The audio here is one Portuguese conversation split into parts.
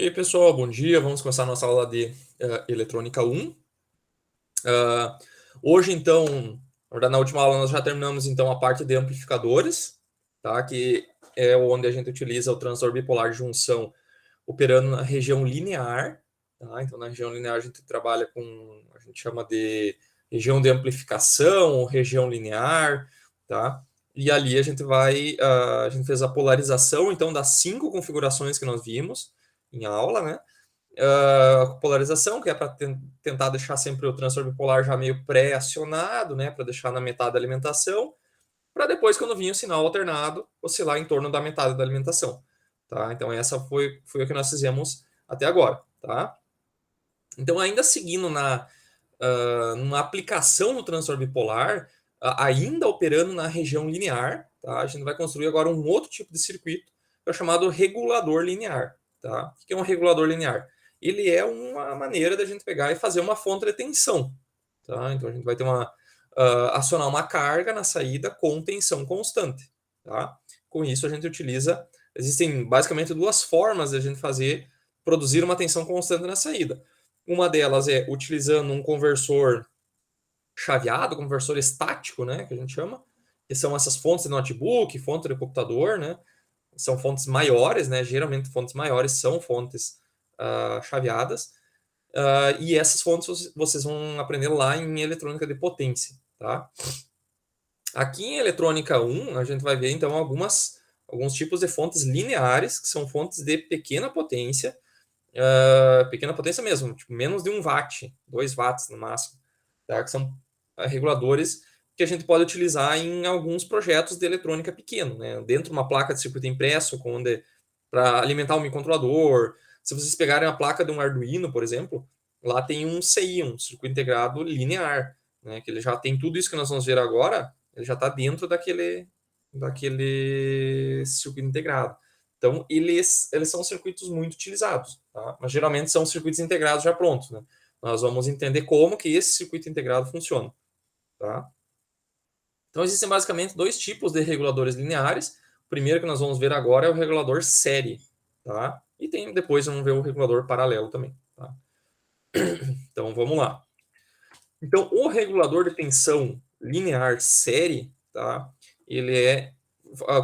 E aí, pessoal, bom dia. Vamos começar a nossa aula de Eletrônica 1. Hoje, então, na verdade, na última aula nós já terminamos então a parte de amplificadores, tá? Que é onde a gente utiliza o transistor bipolar de junção operando na região linear, tá? Então, na região linear a gente trabalha com, a gente chama de região de amplificação ou região linear, tá? E ali a gente a gente fez a polarização, então, das 5 configurações que nós vimos em aula, né? Polarização, que é para tentar deixar sempre o transistor bipolar já meio pré-acionado, né? Para deixar na metade da alimentação, para depois, quando vinha o sinal alternado, oscilar em torno da metade da alimentação. Tá? Então, essa foi o que nós fizemos até agora. Tá? Então, ainda seguindo numa aplicação do transistor bipolar, ainda operando na região linear, tá? A gente vai construir agora um outro tipo de circuito, que é o chamado regulador linear. Tá? O que é um regulador linear? Ele é uma maneira da gente pegar e fazer uma fonte de tensão. Tá? Então, a gente vai ter acionar uma carga na saída com tensão constante. Tá? Com isso, a gente utiliza... Existem basicamente duas formas de a gente produzir uma tensão constante na saída. Uma delas é utilizando um conversor chaveado, conversor estático, né, que a gente chama, que são essas fontes de notebook, fonte de computador, né, são fontes maiores, né, geralmente fontes maiores são fontes chaveadas, e essas fontes vocês vão aprender lá em eletrônica de potência, tá? Aqui em eletrônica 1, a gente vai ver então alguns tipos de fontes lineares, que são fontes de pequena potência mesmo, tipo, menos de 1 watt, 2 watts no máximo, tá? Que são reguladores que a gente pode utilizar em alguns projetos de eletrônica pequeno, né? Dentro de uma placa de circuito impresso, para alimentar um microcontrolador. Se vocês pegarem a placa de um Arduino, por exemplo, lá tem um CI, um circuito integrado linear, né? Que ele já tem tudo isso que nós vamos ver agora, ele já está dentro daquele circuito integrado. Então, eles são circuitos muito utilizados, tá? Mas geralmente são circuitos integrados já prontos, né? Nós vamos entender como que esse circuito integrado funciona, tá? Então, existem basicamente dois tipos de reguladores lineares. O primeiro que nós vamos ver agora é o regulador série, tá? E depois vamos ver o regulador paralelo também, tá? Então, vamos lá. Então, o regulador de tensão linear série, tá? Ele é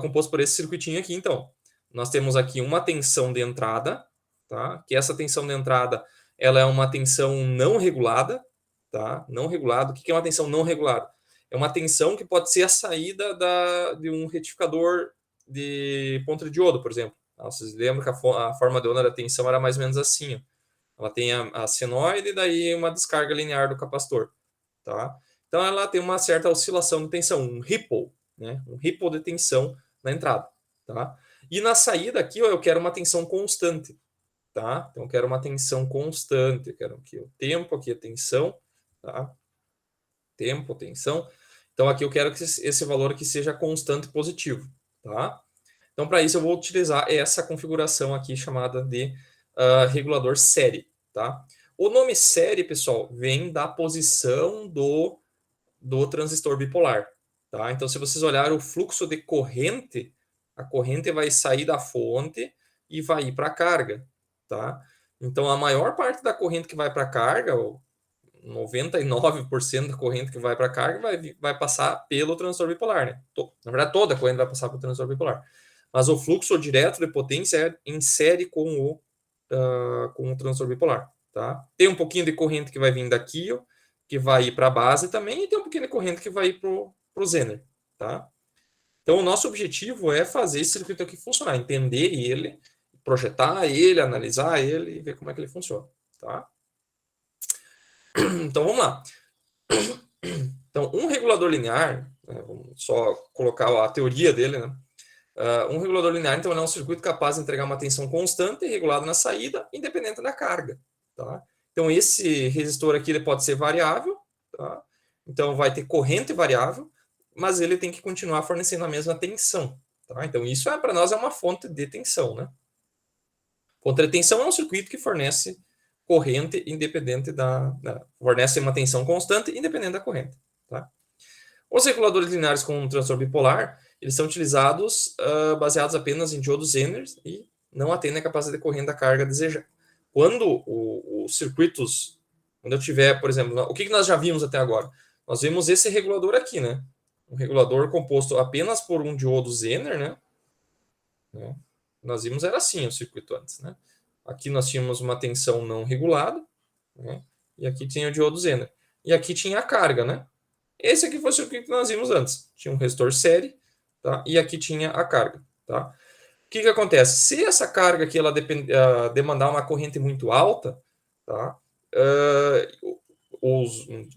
composto por esse circuitinho aqui, então. Nós temos aqui uma tensão de entrada, tá? Que essa tensão de entrada, ela é uma tensão não regulada, tá? Não regulada. O que é uma tensão não regulada? É uma tensão que pode ser a saída de um retificador de ponto de diodo, por exemplo. Vocês lembram que a forma de onda da tensão era mais ou menos assim, ó. Ela tem a senoide e daí uma descarga linear do capacitor, tá? Então ela tem uma certa oscilação de tensão, um ripple, né? Um ripple de tensão na entrada, tá? E na saída aqui, ó, eu quero uma tensão constante, tá? Então eu quero uma tensão constante, eu quero aqui o tempo, aqui a tensão, tá? Tempo, tensão. Então aqui eu quero que esse valor aqui seja constante positivo, tá? Então para isso eu vou utilizar essa configuração aqui chamada de regulador série, tá? O nome série, pessoal, vem da posição do transistor bipolar, tá? Então, se vocês olharem o fluxo de corrente, a corrente vai sair da fonte e vai ir para a carga, tá? Então, a maior parte da corrente que vai para a carga, 99% da corrente que vai para a carga, vai passar pelo transistor bipolar, né? Na verdade, toda a corrente vai passar pelo transistor bipolar. Mas o fluxo direto de potência é em série com o transistor bipolar, tá? Tem um pouquinho de corrente que vai vir daqui, ó, que vai ir para a base também, e tem um pouquinho de corrente que vai ir para o Zener, tá? Então, o nosso objetivo é fazer esse circuito aqui funcionar, entender ele, projetar ele, analisar ele e ver como é que ele funciona, tá? Então, vamos lá. Então, um regulador linear, né, vamos só colocar a teoria dele, né? Um regulador linear, então, é um circuito capaz de entregar uma tensão constante e regulada na saída, independente da carga, tá? Então, esse resistor aqui ele pode ser variável, tá? Então, vai ter corrente variável, mas ele tem que continuar fornecendo a mesma tensão, tá? Então, isso para nós é uma fonte de tensão, né? Fonte de tensão é um circuito que fornece corrente independente fornece uma tensão constante independente da corrente, tá? Os reguladores lineares com um transistor bipolar, eles são utilizados baseados apenas em diodos Zener e não atendem a capacidade de corrente da carga desejada. Quando os circuitos, quando eu tiver, por exemplo, o que nós já vimos até agora? Nós vimos esse regulador aqui, né? Um regulador composto apenas por um diodo Zener, né? Nós vimos era assim o circuito antes, né? Aqui nós tínhamos uma tensão não regulada, né? E aqui tinha o diodo Zener. E aqui tinha a carga, né? Esse aqui foi o circuito que nós vimos antes. Tinha um resistor série, tá? E aqui tinha a carga, tá? O que acontece? Se essa carga aqui ela demandar uma corrente muito alta, tá?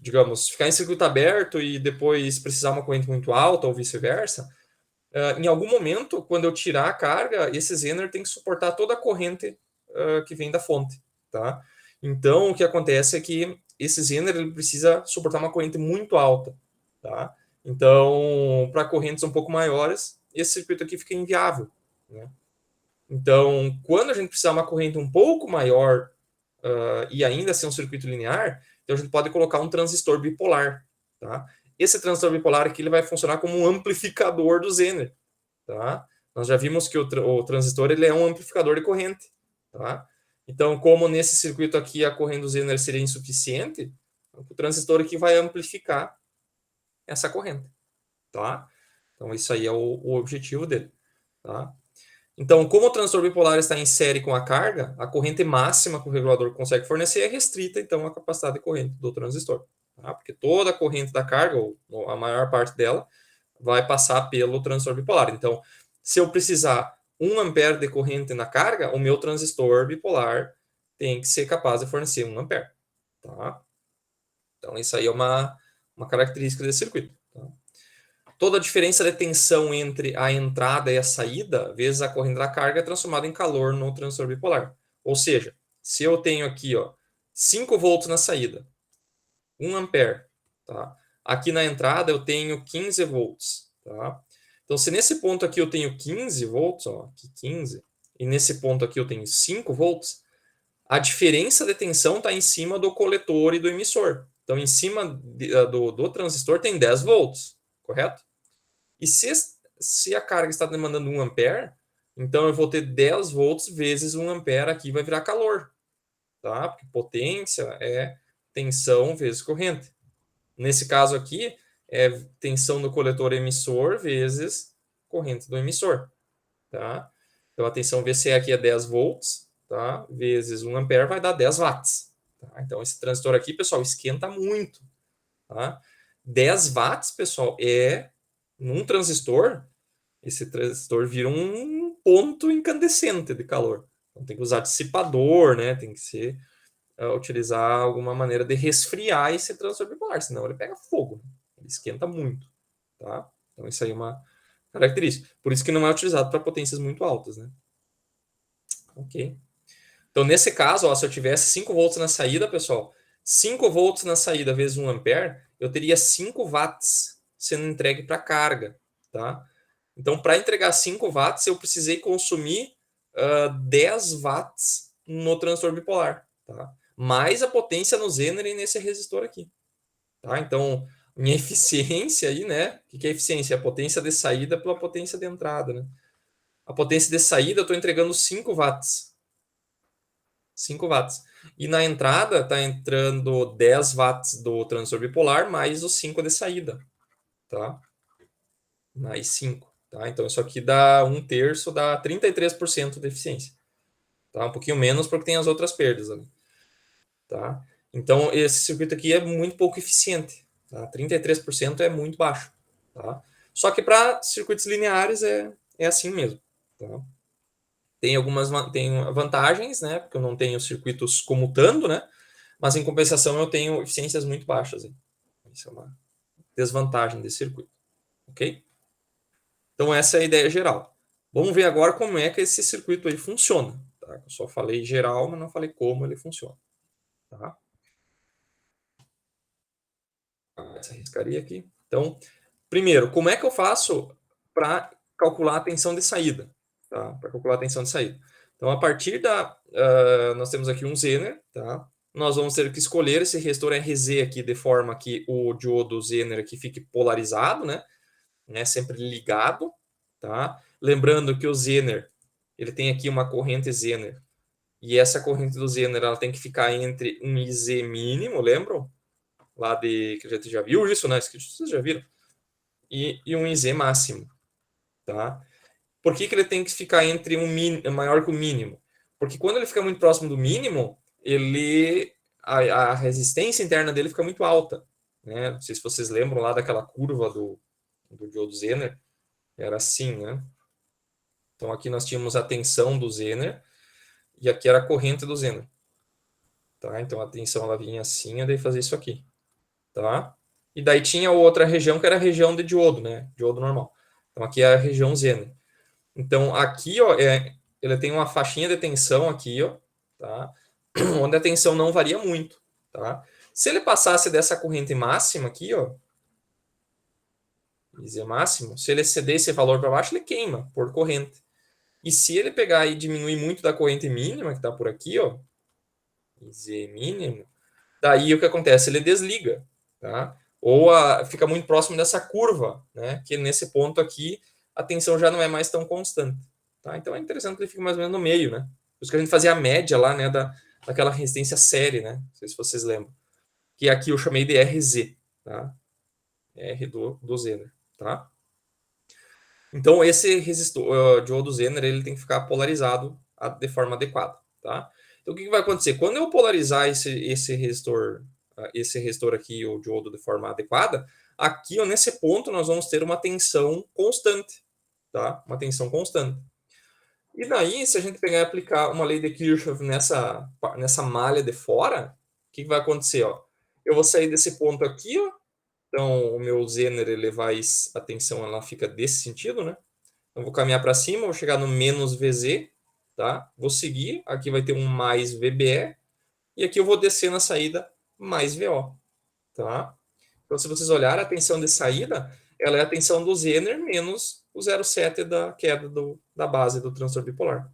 Digamos, ficar em circuito aberto e depois precisar uma corrente muito alta ou vice-versa, em algum momento, quando eu tirar a carga, esse Zener tem que suportar toda a corrente que vem da fonte, tá? Então, o que acontece é que esse Zener ele precisa suportar uma corrente muito alta, tá? Então, para correntes um pouco maiores, esse circuito aqui fica inviável, né? Então, quando a gente precisar de uma corrente um pouco maior e ainda ser um circuito linear, então a gente pode colocar um transistor bipolar, tá? Esse transistor bipolar aqui ele vai funcionar como um amplificador do Zener, tá? Nós já vimos que o transistor ele é um amplificador de corrente, tá? Então, como nesse circuito aqui a corrente do Zener seria insuficiente, o transistor aqui vai amplificar essa corrente, tá? Então, isso aí é o objetivo dele, tá? Então, como o transistor bipolar está em série com a carga, a corrente máxima que o regulador consegue fornecer é restrita, então, à capacidade de corrente do transistor. Tá? Porque toda a corrente da carga, ou a maior parte dela, vai passar pelo transistor bipolar. Então, se eu precisar 1 ampere de corrente na carga, o meu transistor bipolar tem que ser capaz de fornecer 1 ampere. Tá? Então, isso aí é uma característica desse circuito. Tá? Toda a diferença de tensão entre a entrada e a saída, vezes a corrente da carga, é transformada em calor no transistor bipolar. Ou seja, se eu tenho aqui 5 volts na saída, 1 ampere, tá? Aqui na entrada eu tenho 15 volts. Tá? Então, se nesse ponto aqui eu tenho 15 volts, aqui 15, e nesse ponto aqui eu tenho 5 volts, a diferença de tensão está em cima do coletor e do emissor. Então, em cima do transistor tem 10 volts, correto? E se a carga está demandando 1 ampere, então eu vou ter 10 volts vezes 1 ampere aqui vai virar calor. Tá? Porque potência é tensão vezes corrente. Nesse caso aqui, é tensão do coletor emissor vezes corrente do emissor. Tá? Então a tensão VC aqui é 10 volts, tá? Vezes 1 ampere vai dar 10 watts. Tá? Então esse transistor aqui, pessoal, esquenta muito. Tá? 10 watts, pessoal, num transistor, esse transistor vira um ponto incandescente de calor. Então tem que usar dissipador, né? Tem que utilizar alguma maneira de resfriar esse transistor bipolar, senão ele pega fogo, ele esquenta muito, tá? Então isso aí é uma característica. Por isso que não é utilizado para potências muito altas, né? Ok. Então nesse caso, se eu tivesse 5 volts na saída, pessoal, 5 volts na saída vezes 1 ampere, eu teria 5 watts sendo entregue para carga, tá? Então, para entregar 5 watts, eu precisei consumir 10 watts no transistor bipolar, tá? Mais a potência no Zener e nesse resistor aqui. Tá? Então, minha eficiência aí, né? O que é eficiência? A potência de saída pela potência de entrada, né? A potência de saída eu estou entregando 5 watts. 5 watts. E na entrada está entrando 10 watts do transistor bipolar mais os 5 de saída. Tá? Mais 5. Tá? Então, isso aqui dá 1/3, dá 33% de eficiência. Tá? Um pouquinho menos porque tem as outras perdas ali. Tá? Então, esse circuito aqui é muito pouco eficiente. Tá? 33% é muito baixo. Tá? Só que para circuitos lineares é assim mesmo. Tá? Tem vantagens, né? Porque eu não tenho circuitos comutando, né? Mas em compensação eu tenho eficiências muito baixas. Hein? Isso é uma desvantagem desse circuito. Ok? Então, essa é a ideia geral. Vamos ver agora como é que esse circuito aí funciona. Tá? Eu só falei geral, mas não falei como ele funciona. Tá? Essa riscaria aqui. Então, primeiro, como é que eu faço para calcular a tensão de saída? Tá? Para calcular a tensão de saída. Então, a partir nós temos aqui um Zener, tá? Nós vamos ter que escolher esse resistor RZ aqui de forma que o diodo Zener aqui fique polarizado, né? Sempre ligado, tá? Lembrando que o Zener ele tem aqui uma corrente Zener, e essa corrente do Zener ela tem que ficar entre um IZ mínimo, lembram? Lá de que a gente já viu isso, né? Vocês já viram? E um IZ máximo, tá? Por que ele tem que ficar entre maior que o mínimo? Porque quando ele fica muito próximo do mínimo, a resistência interna dele fica muito alta, né? Não sei se vocês lembram lá daquela curva do diodo Zener, era assim, né? Então aqui nós tínhamos a tensão do Zener e aqui era a corrente do Zener, tá? Então a tensão ela vinha assim, e daí fazia isso aqui, tá? E daí tinha outra região que era a região de diodo, né? Diodo normal. Então aqui é a região Zener. Então aqui, ó, ele tem uma faixinha de tensão aqui, ó, tá? Onde a tensão não varia muito, tá? Se ele passasse dessa corrente máxima aqui, ó, IZ máximo, se ele exceder esse valor para baixo, ele queima por corrente. E se ele pegar e diminuir muito da corrente mínima, que está por aqui, ó, IZ mínimo, daí o que acontece? Ele desliga, tá? Ou fica muito próximo dessa curva, né? Que nesse ponto aqui a tensão já não é mais tão constante, tá? Então é interessante que ele fique mais ou menos no meio, né? Por isso que a gente fazia a média lá, né, daquela resistência série, né? Não sei se vocês lembram. Que aqui eu chamei de RZ, tá? R do Zener, tá? Então esse resistor diodo Zener ele tem que ficar polarizado de forma adequada, tá? Então o que vai acontecer? Quando eu polarizar esse resistor aqui, o diodo de forma adequada, aqui ó, nesse ponto nós vamos ter uma tensão constante, tá? Uma tensão constante. E daí, se a gente pegar e aplicar uma lei de Kirchhoff nessa malha de fora, o que vai acontecer? Ó? Eu vou sair desse ponto aqui, ó. Então o meu Zener, a tensão ela fica desse sentido, né? Então vou caminhar para cima, vou chegar no menos VZ, tá? Vou seguir, aqui vai ter um mais VBE, e aqui eu vou descer na saída mais VO, tá? Então se vocês olharem, a tensão de saída, ela é a tensão do Zener menos o 0,7 da queda da base do transistor bipolar,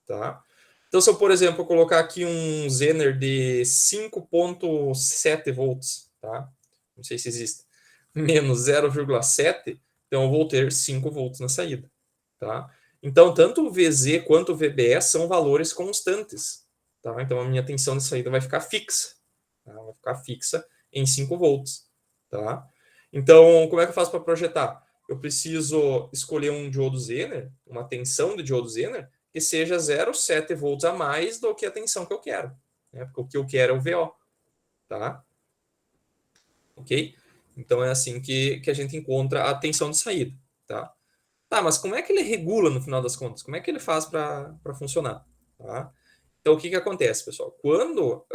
tá? Então se eu, por exemplo, colocar aqui um Zener de 5,7 volts, tá? Não sei se existe, menos 0,7, então eu vou ter 5 volts na saída, tá? Então, tanto o VZ quanto o VBE são valores constantes, tá? Então, a minha tensão de saída vai ficar fixa, tá? Vai ficar fixa em 5 volts, tá? Então, como é que eu faço para projetar? Eu preciso escolher um diodo Zener, uma tensão de diodo Zener, que seja 0,7 volts a mais do que a tensão que eu quero, né? Porque o que eu quero é o VO, tá? Ok? Então, é assim que a gente encontra a tensão de saída, tá? Tá, mas como é que ele regula no final das contas? Como é que ele faz para funcionar? Tá? Então, o que acontece, pessoal? Quando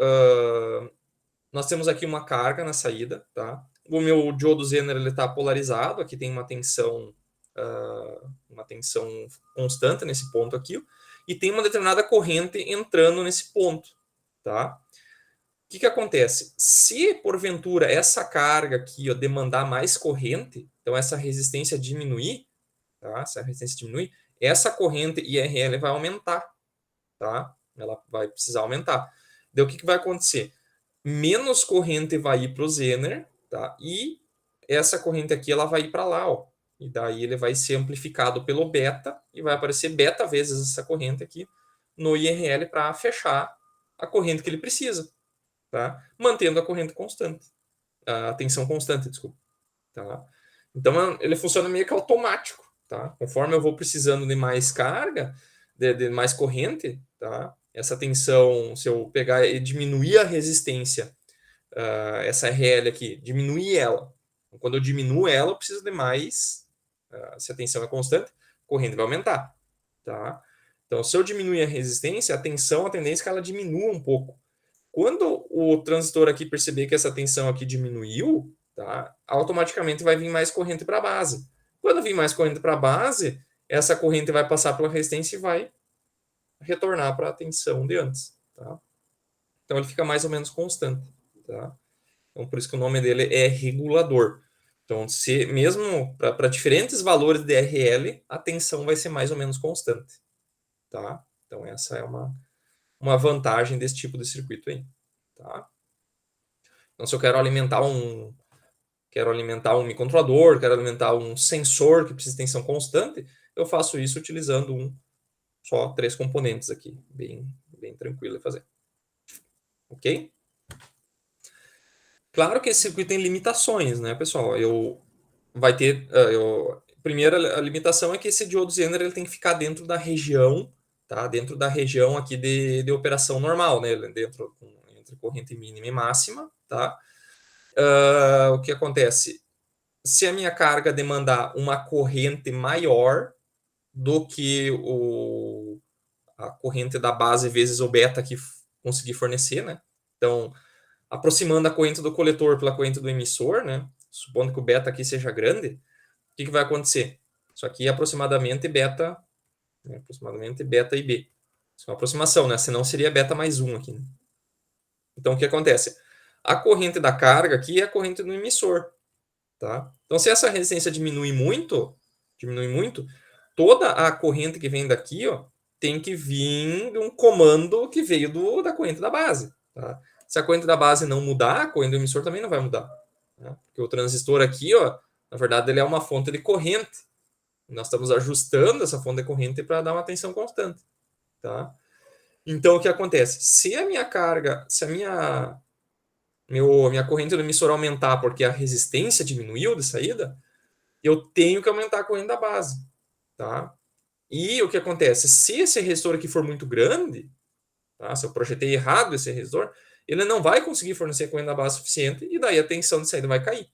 nós temos aqui uma carga na saída, tá? O meu diodo Zener está polarizado, aqui tem uma tensão constante nesse ponto aqui, e tem uma determinada corrente entrando nesse ponto, tá? O que acontece? Se porventura essa carga aqui ó, demandar mais corrente, então essa resistência diminuir, tá? Se a resistência diminuir, essa corrente IRL vai aumentar, tá? Ela vai precisar aumentar. Daí o que vai acontecer? Menos corrente vai ir para o Zener, tá? E essa corrente aqui ela vai ir para lá, ó. E daí ele vai ser amplificado pelo beta e vai aparecer beta vezes essa corrente aqui no IRL para fechar a corrente que ele precisa, tá? Mantendo a corrente constante, a tensão constante, desculpa, tá? Então ele funciona meio que automático, tá? Conforme eu vou precisando de mais carga, de mais corrente, tá? Essa tensão, se eu pegar e diminuir a resistência, essa RL aqui, diminuir ela. Então, quando eu diminuo ela, eu preciso de mais. Se a tensão é constante, a corrente vai aumentar, tá? Então, se eu diminuir a resistência, a tensão, a tendência é que ela diminua um pouco. Quando o transistor aqui perceber que essa tensão aqui diminuiu, tá? Automaticamente vai vir mais corrente para a base. Quando vir mais corrente para a base, essa corrente vai passar pela resistência e vai retornar para a tensão de antes, tá? Então ele fica mais ou menos constante, tá? Então por isso que o nome dele é regulador. Então se mesmo para diferentes valores de RL, a tensão vai ser mais ou menos constante, tá? Então essa é uma vantagem desse tipo de circuito aí, tá? Então se eu quero alimentar um microcontrolador, quero alimentar um sensor que precisa de tensão constante, eu faço isso utilizando um só 3 componentes aqui, bem tranquilo de fazer. Ok? Claro que esse circuito tem limitações, né, pessoal? Vai ter, primeira a limitação é que esse diodo Zener ele tem que ficar dentro da região, tá? Dentro da região aqui de operação normal, né? Dentro entre corrente mínima e máxima, tá? O que acontece? Se a minha carga demandar uma corrente maior do que a corrente da base vezes o beta que conseguir fornecer, né? Então, aproximando a corrente do coletor pela corrente do emissor, né? Supondo que o beta aqui seja grande, o que vai acontecer? Isso aqui é aproximadamente beta, né? Aproximadamente beta e B. Isso é uma aproximação, né? Senão seria beta mais 1 aqui. Né? Então, o que acontece? A corrente da carga aqui é a corrente do emissor. Tá? Então, se essa resistência diminui muito, toda a corrente que vem daqui, ó, tem que vir de um comando que veio da corrente da base. Tá? Se a corrente da base não mudar, a corrente do emissor também não vai mudar. Né? Porque o transistor aqui, ó, na verdade, ele é uma fonte de corrente. Nós estamos ajustando essa fonte de corrente para dar uma tensão constante. Tá? Então, o que acontece? Se a minha carga, se a minha corrente do emissor aumentar porque a resistência diminuiu de saída, eu tenho que aumentar a corrente da base. Tá? E o que acontece? Se esse resistor aqui for muito grande, tá? Se eu projetei errado esse resistor, ele não vai conseguir fornecer corrente da base suficiente e daí a tensão de saída vai cair.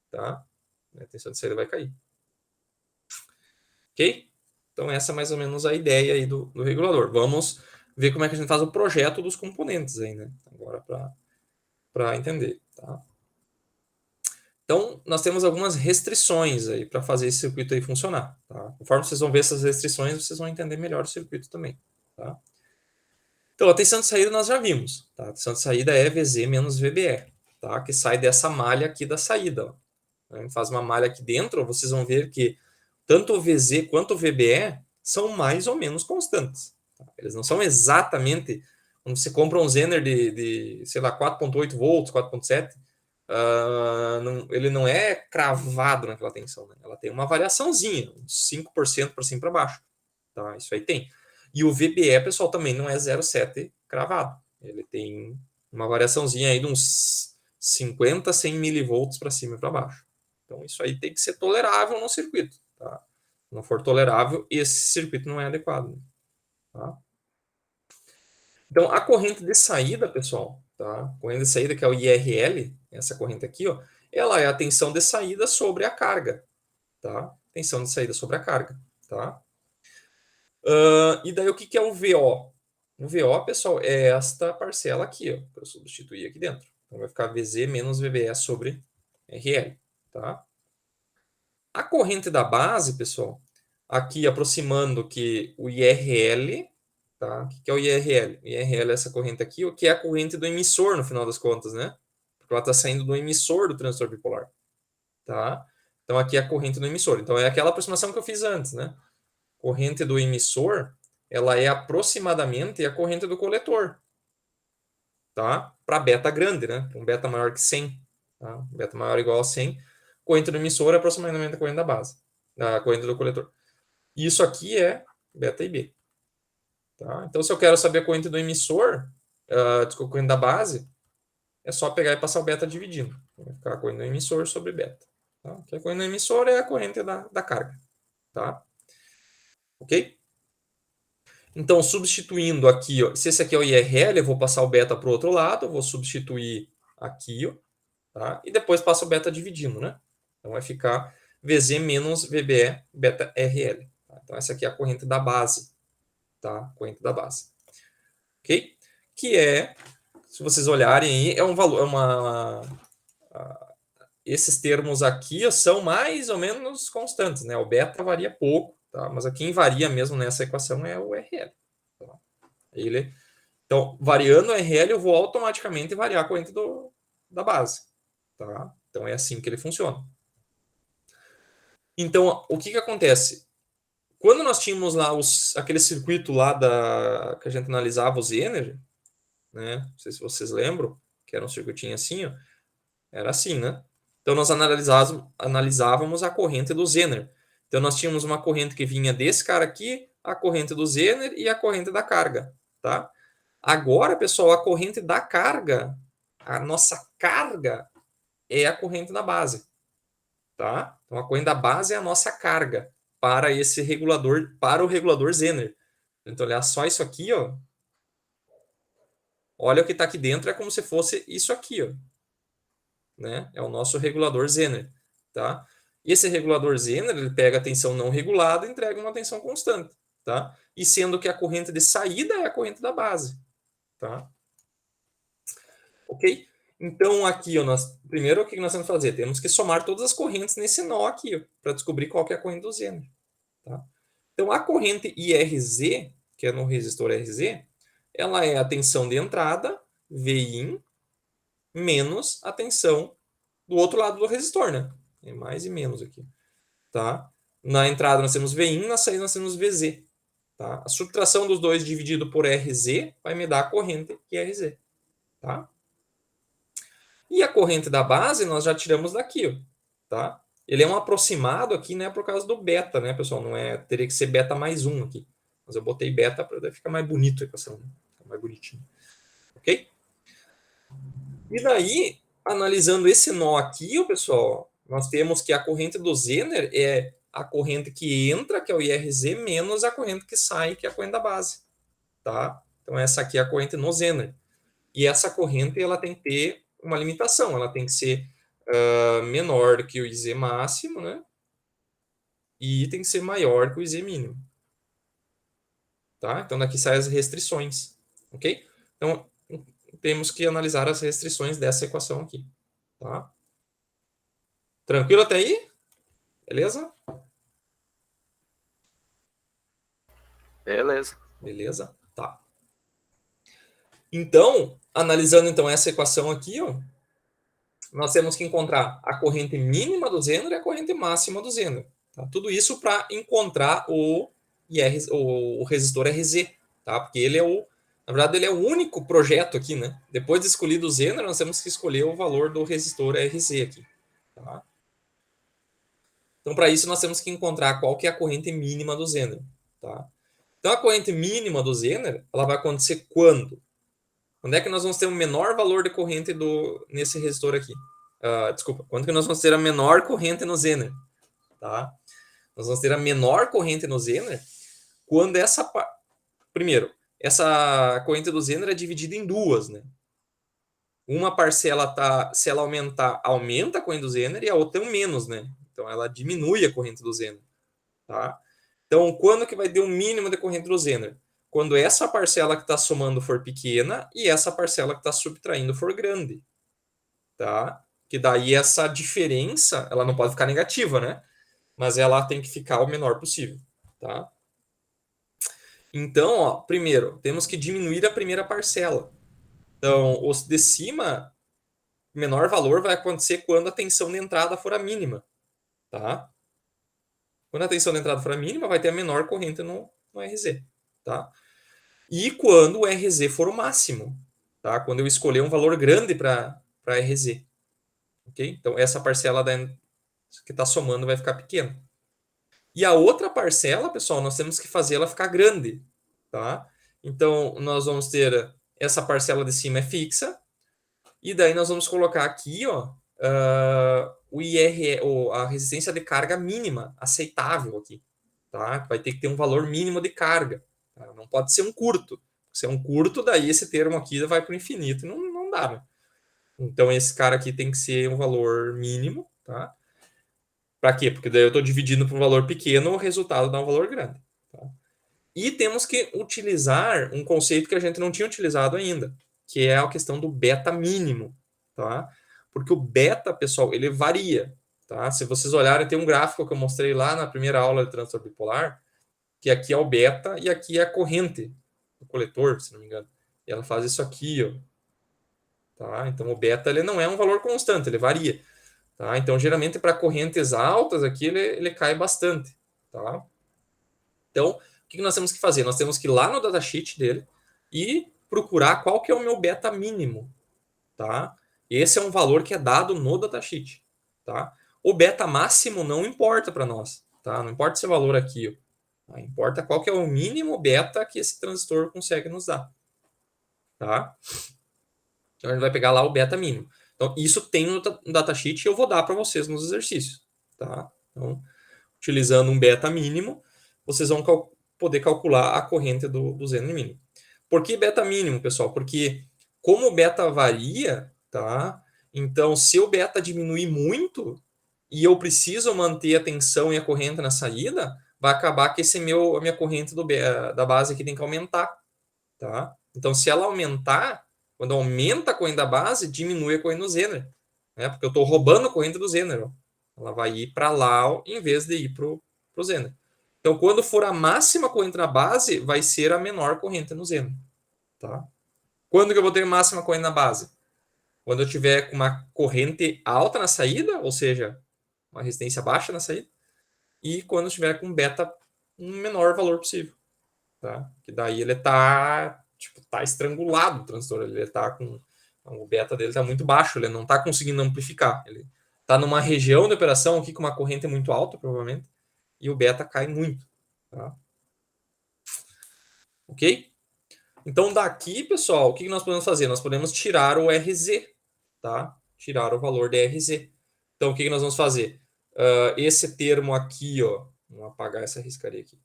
Tá? A tensão de saída vai cair. Ok? Então essa é mais ou menos a ideia aí do regulador. Vamos ver como é que a gente faz o projeto dos componentes aí, né? Agora para entender. Tá? Então, nós temos algumas restrições aí para fazer esse circuito aí funcionar. Tá? Conforme vocês vão ver essas restrições, vocês vão entender melhor o circuito também. Tá? Então, a tensão de saída nós já vimos. Tá? A tensão de saída é VZ menos VBE, tá? Que sai dessa malha aqui da saída. Ó. A gente faz uma malha aqui dentro, vocês vão ver que tanto o VZ quanto o VBE são mais ou menos constantes. Tá? Eles não são exatamente... Quando você compra um Zener sei lá, 4.8 volts, 4.7, ele não é cravado naquela tensão. Né? Ela tem uma variaçãozinha, uns 5% para cima e para baixo. Tá? Isso aí tem. E o VBE, pessoal, também não é 0,7 cravado. Ele tem uma variaçãozinha aí de uns 50, 100 milivolts para cima e para baixo. Então, isso aí tem que ser tolerável no circuito. Tá? Se não for tolerável, esse circuito não é adequado. Tá? Então, a corrente de saída, pessoal, tá? A corrente de saída, que é o IRL, essa corrente aqui, ó, ela é a tensão de saída sobre a carga. Tá? Tensão de saída sobre a carga. Tá? E daí, o que é o VO? O VO, pessoal, é esta parcela aqui, ó, para eu substituir aqui dentro. Então, vai ficar VZ menos VBE sobre RL. Tá? A corrente da base, pessoal, aqui aproximando que o IRL, tá? O que é o IRL? O IRL é essa corrente aqui, o que é a corrente do emissor, no final das contas, né? Porque ela está saindo do emissor do transistor bipolar. Tá? Então, aqui é a corrente do emissor. Então, é aquela aproximação que eu fiz antes, né? Corrente do emissor, ela é aproximadamente a corrente do coletor. Tá? Para beta grande, né? Um beta maior que 100. Tá? Beta maior ou igual a 100. Corrente do emissor é aproximadamente a corrente da base. A corrente do coletor. Isso aqui é beta e B. Tá? Então, se eu quero saber a corrente do emissor, desculpa, a corrente da base, é só pegar e passar o beta dividindo. Vai ficar a corrente do emissor sobre beta. Tá? Que a corrente do emissor é a corrente da carga. Tá? Ok? Então, substituindo aqui, ó, se esse aqui é o IRL, eu vou passar o beta para o outro lado, eu vou substituir aqui, ó, tá? E depois passo o beta dividindo, né? Então, vai ficar VZ menos VBE beta RL. Tá? Então, essa aqui é a corrente da base. Tá? Corrente da base. Ok? Que é, se vocês olharem aí, é um valor, esses termos aqui são mais ou menos constantes, né? O beta varia pouco, tá? Mas quem varia mesmo nessa equação é o RL. Tá? Então, variando o RL, eu vou automaticamente variar a corrente da base. Tá? Então, é assim que ele funciona. Então, o que acontece? Quando nós tínhamos lá aquele circuito lá que a gente analisava os Zener, né? Não sei se vocês lembram, que era um circuitinho assim, ó, era assim, né? Então, nós analisávamos a corrente do Zener. Então, nós tínhamos uma corrente que vinha desse cara aqui a corrente do Zener e a corrente da carga, tá? Agora, pessoal, a corrente da carga, a nossa carga é a corrente da base, tá? Então, a corrente da base é a nossa carga para esse regulador, para o regulador Zener. Então, olha só isso aqui, ó. Olha o que está aqui dentro, é como se fosse isso aqui, ó. Né? É o nosso regulador Zener, tá? E esse regulador Zener, ele pega a tensão não regulada e entrega uma tensão constante, tá? E sendo que a corrente de saída é a corrente da base, tá? Ok? Então, aqui, ó, primeiro, o que nós temos que fazer? Temos que somar todas as correntes nesse nó aqui, para descobrir qual que é a corrente do Zener, tá? Então, a corrente IRZ, que é no resistor RZ, ela é a tensão de entrada, Vin, menos a tensão do outro lado do resistor, né? É mais e menos aqui, tá? Na entrada nós temos Vin, na saída nós temos VZ, tá? A subtração dos dois dividido por RZ vai me dar a corrente IRZ, tá? E a corrente da base nós já tiramos daqui, ó, tá? Ele é um aproximado aqui, né, por causa do beta, né, pessoal? Não é, teria que ser beta mais 1 aqui. Mas eu botei beta para ficar mais bonito a equação, né? Ficar mais bonitinho. Ok? E daí, analisando esse nó aqui, ó, pessoal, nós temos que a corrente do Zener é a corrente que entra, que é o IRZ, menos a corrente que sai, que é a corrente da base, tá? Então, essa aqui é a corrente no Zener. E essa corrente, ela tem que ter uma limitação, ela tem que ser menor do que o IZ máximo, né? E tem que ser maior que o IZ mínimo. Tá? Então, daqui saem as restrições, ok? Então, temos que analisar as restrições dessa equação aqui, tá? Tranquilo até aí? Beleza? Beleza. Beleza? Tá. Então, analisando então essa equação aqui, ó, nós temos que encontrar a corrente mínima do Zener e a corrente máxima do Zener. Tá? Tudo isso para encontrar o resistor RZ, tá? Porque ele é na verdade, ele é o único projeto aqui, né? Depois de escolhido o Zener, nós temos que escolher o valor do resistor RZ aqui, tá? Então, para isso, nós temos que encontrar qual que é a corrente mínima do Zener, tá? Então, a corrente mínima do Zener, ela vai acontecer quando? Quando é que nós vamos ter o menor valor de corrente nesse resistor aqui? Desculpa, quando que nós vamos ter a menor corrente no Zener? Tá? Nós vamos ter a menor corrente no Zener quando primeiro, essa corrente do Zener é dividida em duas, né? Uma parcela se ela aumentar, aumenta a corrente do Zener e a outra tem um menos, né? Então ela diminui a corrente do Zener, tá? Então, quando que vai ter um mínimo de corrente do Zener? Quando essa parcela que está somando for pequena e essa parcela que está subtraindo for grande, tá? Que daí essa diferença, ela não pode ficar negativa, né? Mas ela tem que ficar o menor possível, tá? Então, ó, primeiro, temos que diminuir a primeira parcela. Então, os de cima, menor valor vai acontecer quando a tensão de entrada for a mínima, tá? Quando a tensão de entrada for a mínima, vai ter a menor corrente no RZ, tá? E quando o RZ for o máximo, tá? Quando eu escolher um valor grande para RZ, ok? Então, essa parcela que está somando vai ficar pequena. E a outra parcela, pessoal, nós temos que fazer ela ficar grande, tá? Então, nós vamos ter essa parcela de cima é fixa, e daí nós vamos colocar aqui, ó, o IR, a resistência de carga mínima, aceitável aqui, tá? Vai ter que ter um valor mínimo de carga, tá? Não pode ser um curto. Se é um curto, daí esse termo aqui vai para o infinito, não dá, né? Então, esse cara aqui tem que ser um valor mínimo, tá? Para quê? Porque daí eu estou dividindo por um valor pequeno, o resultado dá um valor grande. Tá? E temos que utilizar um conceito que a gente não tinha utilizado ainda, que é a questão do beta mínimo. Tá? Porque o beta, pessoal, ele varia. Tá? Se vocês olharem, tem um gráfico que eu mostrei lá na primeira aula de transtorno bipolar, que aqui é o beta e aqui é a corrente do coletor, se não me engano. E ela faz isso aqui, ó. Tá? Então o beta ele não é um valor constante, ele varia. Tá? Então, geralmente, para correntes altas, aqui ele cai bastante. Tá? Então, o que nós temos que fazer? Nós temos que ir lá no datasheet dele e procurar qual que é o meu beta mínimo. Tá? Esse é um valor que é dado no datasheet. Tá? O beta máximo não importa para nós. Tá? Não importa esse valor aqui. Ó. Tá? Importa qual que é o mínimo beta que esse transistor consegue nos dar. Tá? Então, a gente vai pegar lá o beta mínimo. Então, isso tem no datasheet e eu vou dar para vocês nos exercícios. Tá? Então, utilizando um beta mínimo, vocês vão poder calcular a corrente do Zener mínimo. Por que beta mínimo, pessoal? Porque como o beta varia, tá? Então, se o beta diminuir muito e eu preciso manter a tensão e a corrente na saída, vai acabar que a minha corrente da base aqui tem que aumentar, tá? Então, se ela aumentar, quando aumenta a corrente da base, diminui a corrente do Zener, né? Porque eu estou roubando a corrente do Zener, ó. Ela vai ir para lá em vez de ir para o Zener. Então, quando for a máxima corrente na base, vai ser a menor corrente no Zener, tá? Quando que eu vou ter máxima corrente na base? Quando eu tiver uma corrente alta na saída, ou seja, uma resistência baixa na saída, e quando eu estiver com beta um menor valor possível, tá? Que daí ele tá, tipo, tá estrangulado o transistor, ele tá com o beta dele tá muito baixo, ele não tá conseguindo amplificar, ele tá numa região de operação aqui com uma corrente muito alta, provavelmente, e o beta cai muito, tá? OK? Então daqui, pessoal, o que nós podemos fazer? Nós podemos tirar o RZ, tá? Tirar o valor de RZ. Então o que nós vamos fazer? Esse termo aqui, ó, vamos apagar essa riscaria aqui.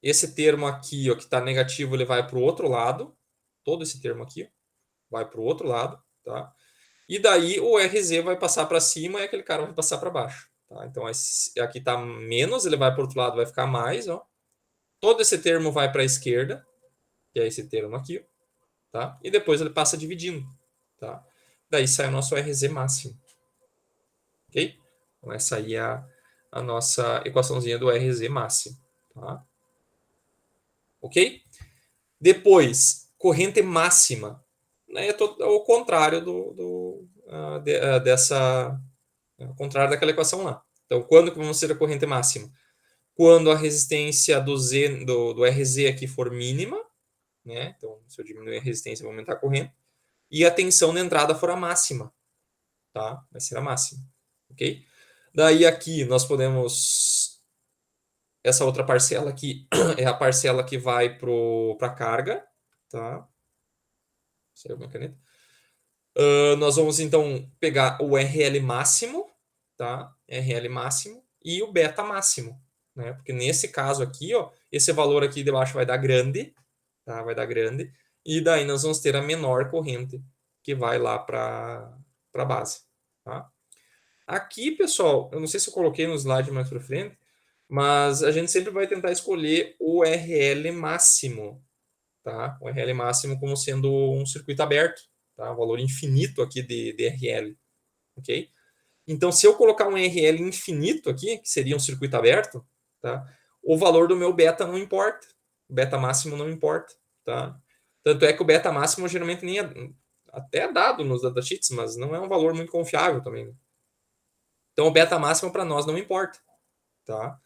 Esse termo aqui, ó, que está negativo, ele vai para o outro lado. Todo esse termo aqui, ó, vai para o outro lado, tá? E daí o RZ vai passar para cima e aquele cara vai passar para baixo, tá? Então aqui está menos, ele vai para o outro lado, vai ficar mais, ó. Todo esse termo vai para a esquerda, que é esse termo aqui, tá? E depois ele passa dividindo, tá? Daí sai o nosso RZ máximo, ok? Então essa aí é a nossa equaçãozinha do RZ máximo, tá? Ok? Depois, corrente máxima, né? É o contrário dessa, ao contrário daquela equação lá. Então, quando que vamos ter a corrente máxima? Quando a resistência do RZ aqui for mínima, né? Então, se eu diminuir a resistência, vou aumentar a corrente. E a tensão de entrada for a máxima, tá? Vai ser a máxima, ok? Daí aqui nós podemos, essa outra parcela aqui é a parcela que vai para a carga, tá? Saiu minha caneta. Nós vamos então pegar o RL máximo, tá? RL máximo e o beta máximo, né? Porque nesse caso aqui, ó, esse valor aqui de baixo vai dar grande, tá? Vai dar grande. E daí nós vamos ter a menor corrente que vai lá para a base, tá? Aqui, pessoal, eu não sei se eu coloquei no slide mais para frente, mas a gente sempre vai tentar escolher o RL máximo, tá? O RL máximo como sendo um circuito aberto, tá? Um valor infinito aqui de RL, ok? Então, se eu colocar um RL infinito aqui, que seria um circuito aberto, tá? O valor do meu beta não importa. O beta máximo não importa, tá? Tanto é que o beta máximo geralmente nem até é dado nos datasheets, mas não é um valor muito confiável também, né? Então, o beta máximo para nós não importa, tá?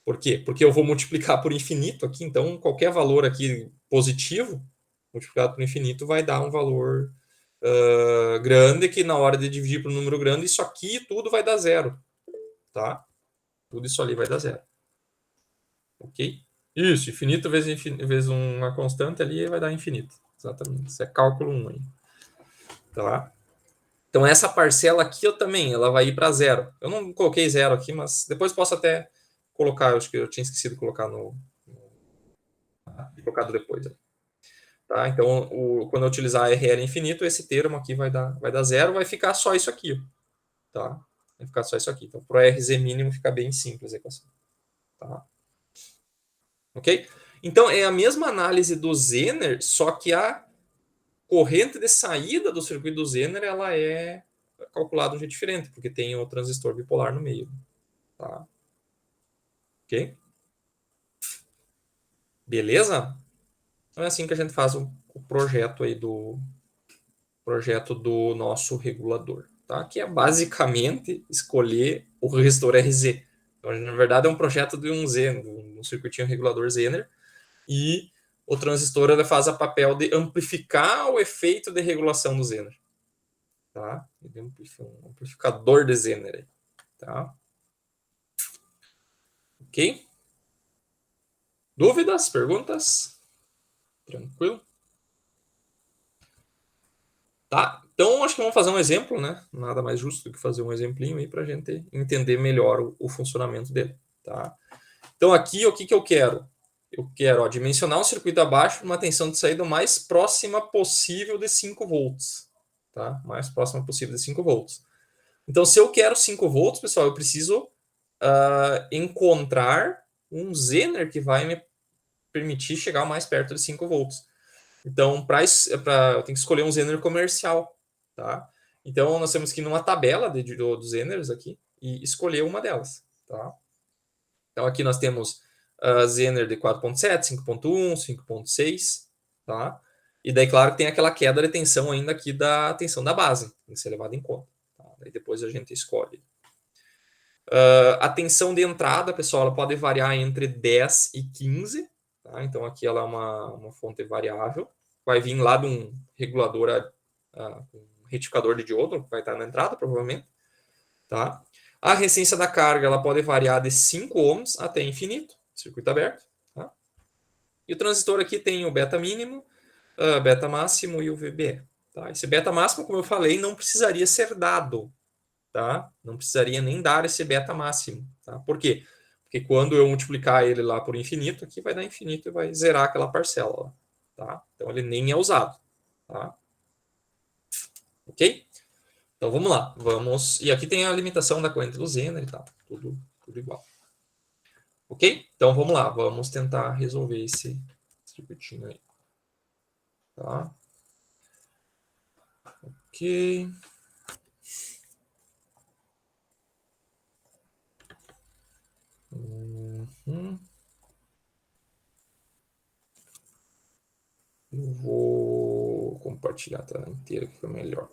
Por quê? Porque eu vou multiplicar por infinito aqui, então qualquer valor aqui positivo multiplicado por infinito vai dar um valor grande, que na hora de dividir por um número grande, isso aqui tudo vai dar zero, tá? Tudo isso ali vai dar zero, ok? Isso, infinito vezes uma constante ali vai dar infinito, exatamente. Isso é cálculo 1 aí, tá? Então essa parcela aqui eu também, ela vai ir para zero. Eu não coloquei zero aqui, mas depois posso até colocar, acho que eu tinha esquecido de colocar colocado depois. Tá? Então, quando eu utilizar RL infinito, esse termo aqui vai dar zero, vai ficar só isso aqui. Tá? Vai ficar só isso aqui. Então, para o RZ mínimo fica bem simples a equação. Tá? Ok? Então, é a mesma análise do Zener, só que a corrente de saída do circuito do Zener ela é calculada de um jeito diferente, porque tem o transistor bipolar no meio. Tá? Ok? Beleza? Então é assim que a gente faz o projeto aí do nosso regulador, tá? Que é basicamente escolher o resistor RZ. Então, na verdade, é um projeto de um Zener, um circuitinho regulador Zener, e o transistor ele faz a papel de amplificar o efeito de regulação do Zener, tá? Ele é um amplificador de Zener, tá? Ok? Dúvidas? Perguntas? Tranquilo? Tá, então acho que vamos fazer um exemplo, né? Nada mais justo do que fazer um exemplinho aí para a gente entender melhor o funcionamento dele, tá? Então aqui o que, que eu quero? Eu quero dimensionar um circuito abaixo uma tensão de saída mais próxima possível de 5 volts, tá? Mais próxima possível de 5 volts. Então se eu quero 5 volts, pessoal, eu preciso encontrar um Zener que vai me permitir chegar mais perto de 5 volts. Então, eu tenho que escolher um Zener comercial, tá? Então, nós temos que ir numa tabela dos Zeners aqui e escolher uma delas, tá? Então, aqui nós temos Zener de 4.7, 5.1, 5.6, tá? E daí, claro, que tem aquela queda de tensão ainda aqui da tensão da base, tem que ser levado em conta. Tá? Daí depois a gente escolhe. A tensão de entrada, pessoal, ela pode variar entre 10 e 15, tá? Então, aqui ela é uma fonte variável. Vai vir lá de um regulador, um retificador de diodo, que vai estar na entrada, provavelmente. Tá? A resistência da carga ela pode variar de 5 ohms até infinito, circuito aberto. Tá? E o transistor aqui tem o beta mínimo, beta máximo e o VBE. Tá? Esse beta máximo, como eu falei, não precisaria ser dado. Tá? Não precisaria nem dar esse beta máximo. Tá? Por quê? Porque quando eu multiplicar ele lá por infinito, aqui vai dar infinito e vai zerar aquela parcela. Lá, tá? Então ele nem é usado. Tá? Ok? Então vamos lá. Vamos. E aqui tem a limitação da corrente do Zener e tal. Tudo igual. Ok? Então vamos lá. Vamos tentar resolver esse circuitinho aí. Tá? Ok. Eu vou compartilhar a tela inteira que foi melhor.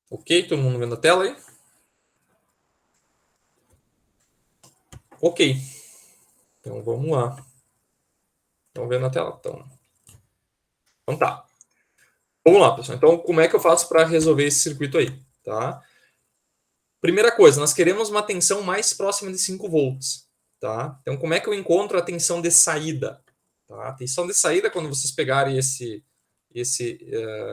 Ok? Todo mundo vendo a tela aí? Ok. Então vamos lá. Estão vendo a tela? Então tá. Vamos lá, pessoal. Então, como é que eu faço para resolver esse circuito aí? Tá? Primeira coisa, nós queremos uma tensão mais próxima de 5 volts. Tá? Então, como é que eu encontro a tensão de saída? Tá? A tensão de saída, quando vocês pegarem esse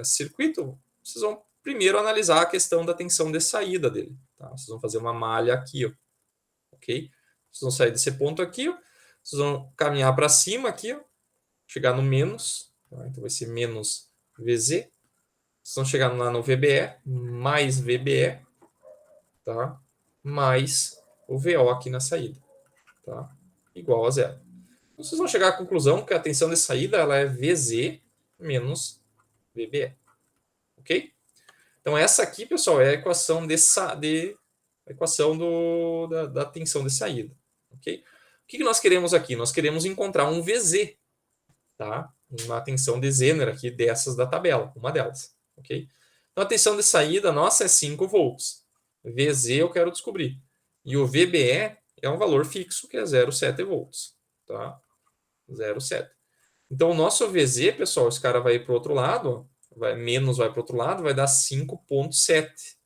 circuito, vocês vão primeiro analisar a questão da tensão de saída dele. Tá? Vocês vão fazer uma malha aqui, ó, ok? Vocês vão sair desse ponto aqui, ó, vocês vão caminhar para cima aqui, ó, chegar no menos, tá? Então vai ser menos VZ. Vocês vão chegar lá no VBE, mais VBE, tá? Mais o VO aqui na saída, tá? Igual a zero. Então, vocês vão chegar à conclusão que a tensão de saída ela é VZ menos VBE, ok? Então essa aqui, pessoal, é a equação a equação da tensão de saída, ok? O que nós queremos aqui? Nós queremos encontrar um VZ, tá? Uma tensão de Zener aqui dessas da tabela, uma delas, ok? Então a tensão de saída nossa é 5 volts. VZ eu quero descobrir. E o VBE é um valor fixo que é 0,7 volts, tá? 0,7. Então o nosso VZ, pessoal, esse cara vai para o outro lado, vai para o outro lado, vai dar 5,7,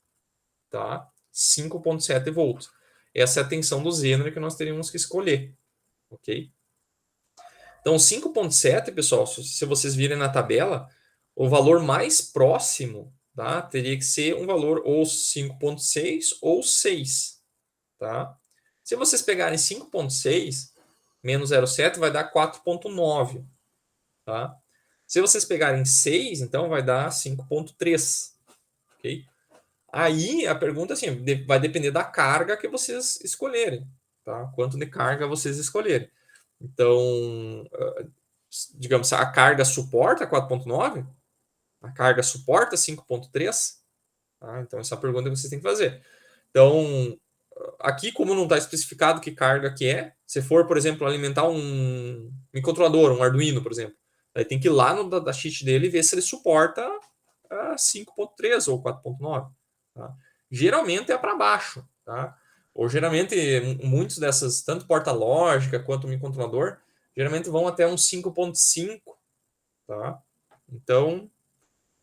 tá? 5,7 volts. Essa é a tensão do Zener que nós teríamos que escolher, ok? Então, 5,7, pessoal, se vocês virem na tabela, o valor mais próximo, tá, teria que ser um valor ou 5,6 ou 6. Tá? Se vocês pegarem 5,6 menos 0,7, vai dar 4,9. Tá? Se vocês pegarem 6, então vai dar 5,3. Okay? Aí a pergunta assim, vai depender da carga que vocês escolherem. Tá? Quanto de carga vocês escolherem. Então, digamos, a carga suporta 4,9? A carga suporta 5,3? Tá? Então, essa é a pergunta que vocês têm que fazer. Então, aqui, como não está especificado que carga que é, se for, por exemplo, alimentar um microcontrolador, um Arduino, por exemplo, aí tem que ir lá no datasheet dele e ver se ele suporta 5,3 ou 4,9. Tá? Geralmente é para baixo. Tá? Ou geralmente, muitos dessas, tanto porta-lógica quanto microcontrolador, geralmente vão até uns 5,5. Tá? Então,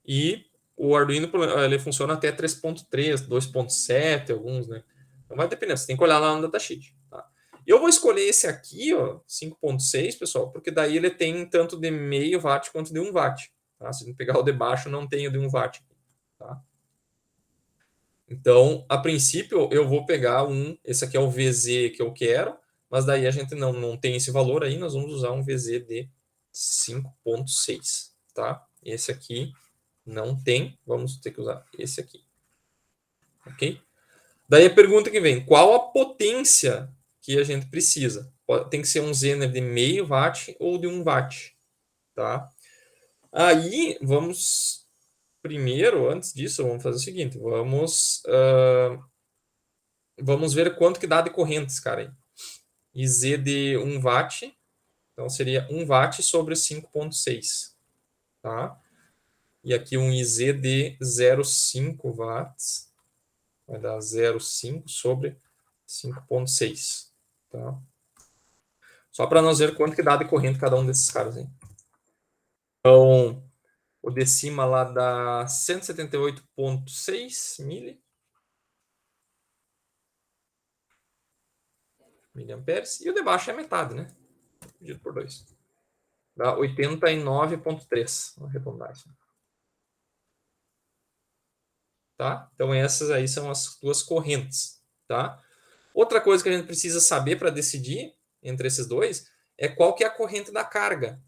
e o Arduino ele funciona até 3.3, 2.7, alguns, né? Então vai depender, você tem que olhar lá no datasheet. Tá? Eu vou escolher esse aqui, ó, 5.6, pessoal, porque daí ele tem tanto de meio watt quanto de 1 watt. Tá? Se a gente pegar o de baixo, não tem o de 1 watt. Tá? Então, a princípio, eu vou pegar esse aqui é o VZ que eu quero, mas daí a gente não tem esse valor aí, nós vamos usar um VZ de 5.6, tá? Esse aqui não tem, vamos ter que usar esse aqui, ok? Daí a pergunta que vem, qual a potência que a gente precisa? Tem que ser um Zener de meio watt ou de 1 watt, tá? Aí, vamos, primeiro, antes disso, vamos fazer o seguinte, vamos ver quanto que dá de correntes, cara, aí. IZ de 1 watt, então seria 1 watt sobre 5.6, tá? E aqui um IZ de 0,5 watts, vai dar 0,5 sobre 5.6, tá? Só para nós ver quanto que dá de corrente cada um desses caras aí. Então, o de cima lá dá 178,6 miliamperes, e o de baixo é metade, né? Dividido por 2. Dá 89,3, vamos arredondar isso. Tá? Então, essas aí são as duas correntes, tá? Outra coisa que a gente precisa saber para decidir entre esses dois é qual que é a corrente da carga,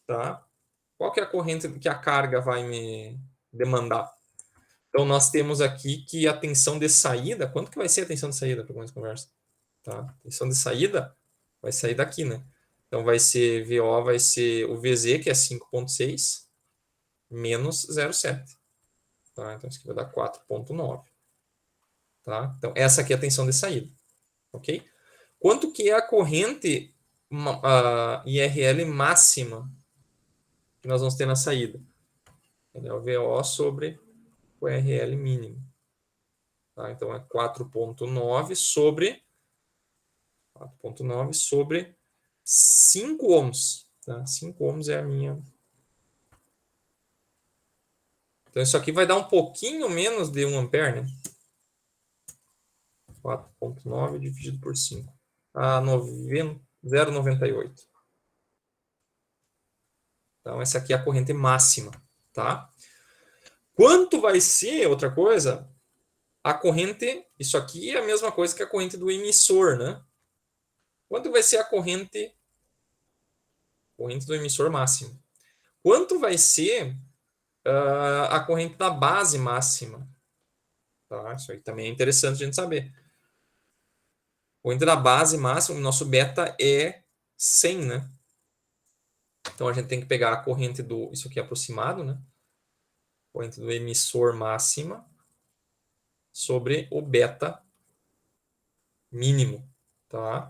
tá? Qual que é a corrente que a carga vai me demandar? Então, nós temos aqui que a tensão de saída, quanto que vai ser a tensão de saída para começar a conversa? Tá? A tensão de saída vai sair daqui, né? Então, vai ser VO, vai ser o VZ, que é 5.6, menos 0,7. Tá? Então, isso aqui vai dar 4,9. Tá? Então, essa aqui é a tensão de saída. Ok? Quanto que é a corrente IRL máxima que nós vamos ter na saída? É o VO sobre o IRL mínimo. Tá? Então, é 4,9 sobre 5 ohms. Tá? 5 ohms é a minha. Então, isso aqui vai dar um pouquinho menos de 1 ampere, né? 4,9 dividido por 5. A 0,98. Então, essa aqui é a corrente máxima, tá? Quanto vai ser, outra coisa, a corrente, isso aqui é a mesma coisa que a corrente do emissor, né? Quanto vai ser a corrente do emissor máximo? Quanto vai ser a corrente da base máxima? Tá? Isso aí também é interessante a gente saber. A corrente da base máxima, o nosso beta é 100, né? Então, a gente tem que pegar a corrente do... Isso aqui é aproximado, né? Corrente do emissor máxima sobre o beta mínimo, tá?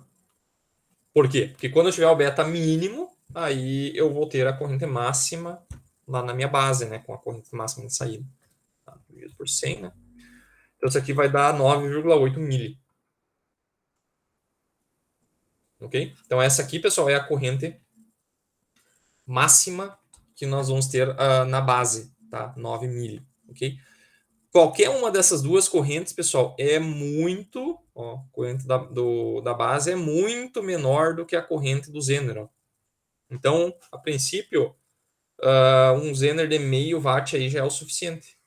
Por quê? Porque quando eu tiver o beta mínimo, aí eu vou ter a corrente máxima lá na minha base, né? Com a corrente máxima de saída. Tá? Dividido por 100, né? Então, isso aqui vai dar 9,8 mili. Ok? Então, essa aqui, pessoal, é a corrente máxima que nós vamos ter na base, tá? 9 mili, ok? Qualquer uma dessas duas correntes, pessoal, é muito... Ó, a corrente da base é muito menor do que a corrente do Zener. Ó. Então, a princípio, um Zener de meio watt aí já é o suficiente.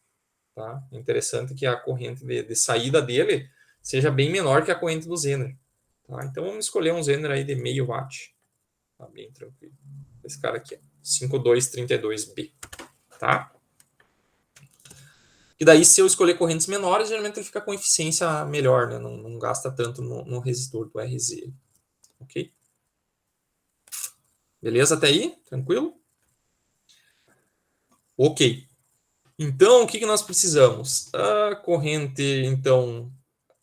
Tá? É interessante que a corrente de saída dele seja bem menor que a corrente do Zener. Tá? Então, vamos escolher um Zener aí de meio watt. Tá bem tranquilo. Esse cara aqui, 5232B. Tá? E daí, se eu escolher correntes menores, geralmente ele fica com eficiência melhor, né? Não gasta tanto no resistor do RZ. Ok? Beleza até aí? Tranquilo? Ok. Então, o que nós precisamos? A corrente, então,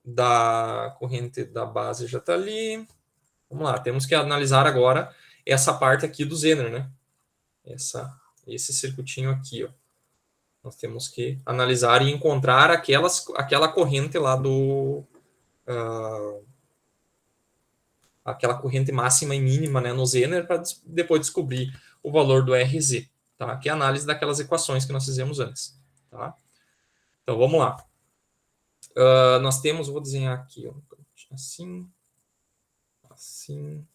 da corrente da base já está ali. Vamos lá, temos que analisar agora essa parte aqui do Zener, né? Esse circuitinho aqui, ó. Nós temos que analisar e encontrar aquela corrente lá aquela corrente máxima e mínima, né, no Zener, para depois descobrir o valor do RZ, tá? Que é a análise daquelas equações que nós fizemos antes. tá? Então, vamos lá. Nós temos, vou desenhar aqui, ó, assim, assim,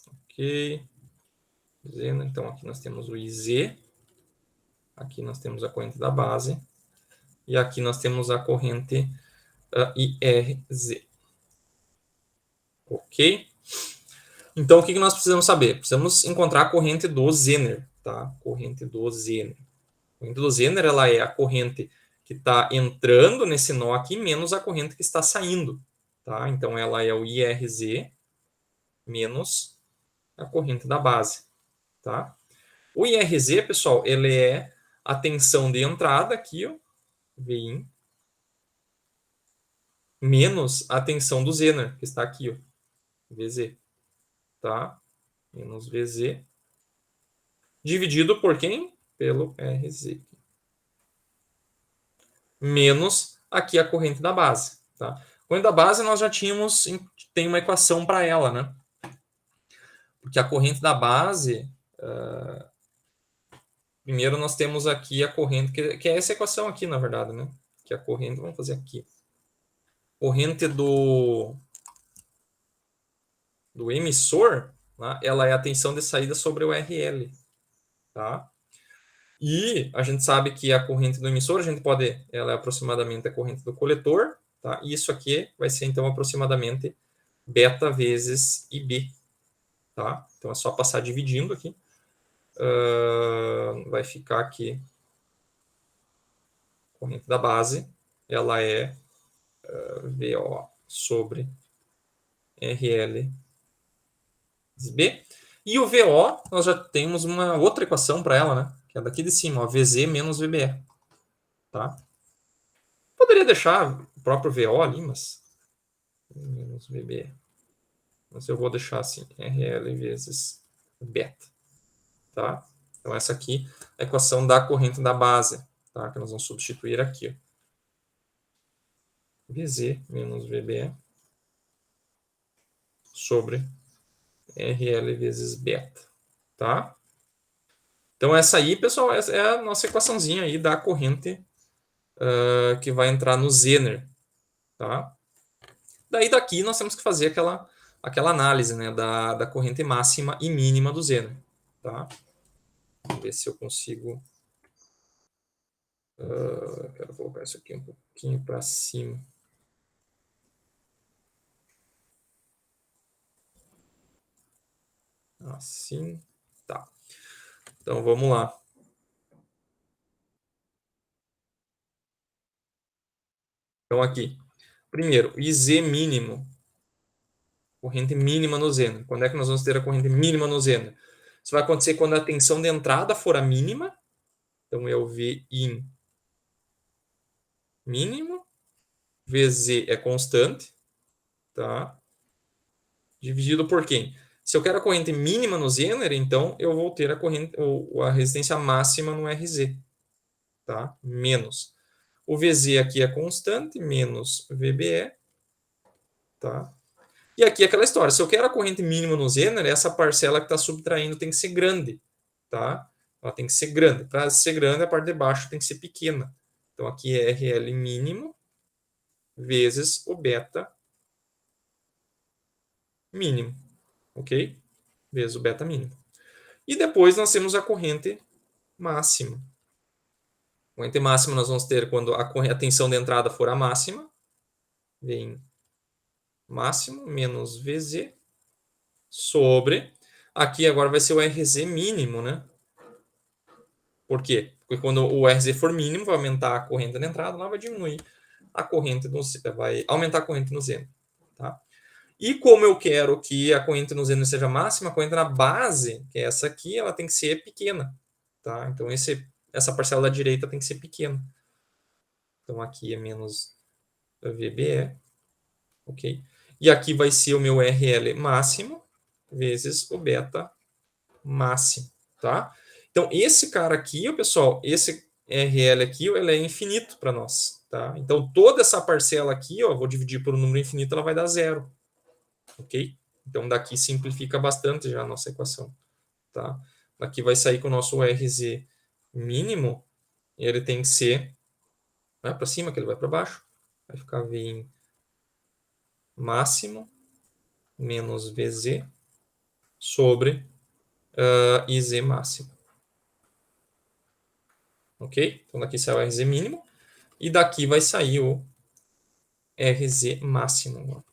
ok. Então, aqui nós temos o IZ, aqui nós temos a corrente da base, e aqui nós temos a corrente IRZ. Ok? Então, o que nós precisamos saber? Precisamos encontrar a corrente do Zener, tá? Corrente do Zener. A corrente do Zener, ela é a corrente que está entrando nesse nó aqui, menos a corrente que está saindo, tá? Então, ela é o IRZ menos a corrente da base, tá? O IRZ, pessoal, ele é a tensão de entrada aqui, ó, Vin, menos a tensão do Zener, que está aqui, ó, VZ, tá? Menos VZ, dividido por quem? Pelo RZ. Menos aqui a corrente da base, tá? A corrente da base nós já tínhamos, tem uma equação para ela, né? Porque a corrente da base, primeiro nós temos aqui a corrente, que é essa equação aqui, na verdade, né? Que é a corrente, vamos fazer aqui. Corrente do emissor, né? Ela é a tensão de saída sobre o RL, tá? E a gente sabe que a corrente do emissor, ela é aproximadamente a corrente do coletor, tá? E isso aqui vai ser, então, aproximadamente beta vezes IB, tá? Então, é só passar dividindo aqui. Vai ficar aqui, a corrente da base, ela é VO sobre RL vezes B. E o VO, nós já temos uma outra equação para ela, né? Que é daqui de cima, ó, VZ menos VBE, tá? Poderia deixar o próprio VO ali, mas menos VBE. Mas eu vou deixar assim, RL vezes beta, tá? Então essa aqui é a equação da corrente da base, tá? Que nós vamos substituir aqui, ó. VZ menos VBE sobre RL vezes beta, tá? Então essa aí, pessoal, é a nossa equaçãozinha aí da corrente que vai entrar no Zener, tá? Daí daqui nós temos que fazer aquela análise, né, da corrente máxima e mínima do Zener, tá? Vamos ver se eu consigo. Quero colocar isso aqui um pouquinho para cima. Assim, tá. Então vamos lá. Então aqui, primeiro, IZ mínimo, corrente mínima no Zener. Quando é que nós vamos ter a corrente mínima no Zener? Isso vai acontecer quando a tensão de entrada for a mínima. Então é o Vin mínimo, VZ é constante, tá? Dividido por quem? Se eu quero a corrente mínima no Zener, então eu vou ter a resistência máxima no RZ, tá? Menos. O VZ aqui é constante, menos VBE, tá? E aqui é aquela história, se eu quero a corrente mínima no Zener, essa parcela que está subtraindo tem que ser grande, tá? Ela tem que ser grande. Para ser grande, a parte de baixo tem que ser pequena. Então aqui é RL mínimo vezes o beta mínimo, ok? Vezes o beta mínimo. E depois nós temos a corrente máxima. A corrente máxima nós vamos ter quando a tensão de entrada for a máxima, vem máximo menos VZ sobre, aqui agora vai ser o RZ mínimo, né? Por quê? Porque quando o RZ for mínimo, vai aumentar a corrente na entrada, lá vai diminuir a corrente, vai aumentar a corrente no Zener, tá? E como eu quero que a corrente no Zener seja máxima, a corrente na base, que é essa aqui, ela tem que ser pequena, tá? Então essa parcela da direita tem que ser pequena. Então aqui é menos VBE, ok? E aqui vai ser o meu RL máximo vezes o beta máximo, tá? Então esse cara aqui, pessoal, esse RL aqui, ele é infinito para nós, tá? Então toda essa parcela aqui, ó, vou dividir por um número infinito, ela vai dar zero, ok? Então daqui simplifica bastante já a nossa equação, tá? Aqui vai sair com o nosso RZ mínimo, ele tem que ser, não é para cima que ele vai para baixo, vai ficar VIN máximo menos VZ sobre IZ máximo. Ok? Então daqui sai o RZ mínimo e daqui vai sair o RZ máximo.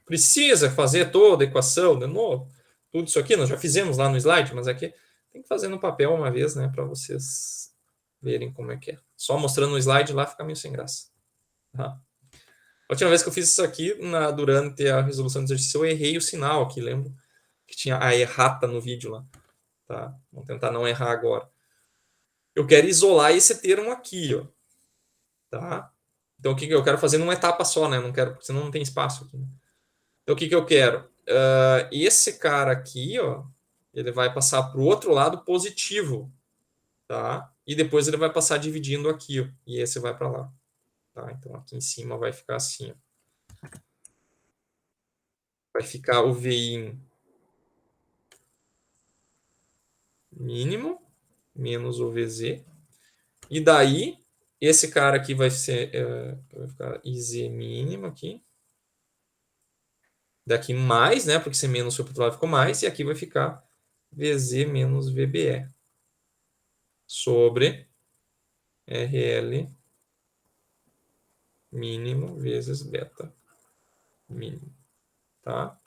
Precisa fazer toda a equação de novo? Tudo isso aqui nós já fizemos lá no slide, mas aqui tem que fazer no papel uma vez, né, para vocês verem como é que é. Só mostrando no slide lá fica meio sem graça. Tá? A última vez que eu fiz isso aqui, durante a resolução do exercício, eu errei o sinal aqui, lembro que tinha a errata no vídeo lá. Tá? Vamos tentar não errar agora. Eu quero isolar esse termo aqui, ó. Tá? Então, o que eu quero fazer numa etapa só, né? Não quero, senão não tem espaço aqui. Né? Então, o que eu quero? Esse cara aqui, ó, ele vai passar para o outro lado positivo, tá? E depois ele vai passar dividindo aqui, ó, e esse vai para lá. Tá? Então, aqui em cima vai ficar assim, ó. Vai ficar o VI mínimo menos o VZ. E daí, esse cara aqui vai ficar IZ mínimo aqui. Daqui mais, né? Porque se menos foi para o outro lado ficou mais. E aqui vai ficar VZ menos VBE sobre RL mínimo vezes beta mínimo. Tá?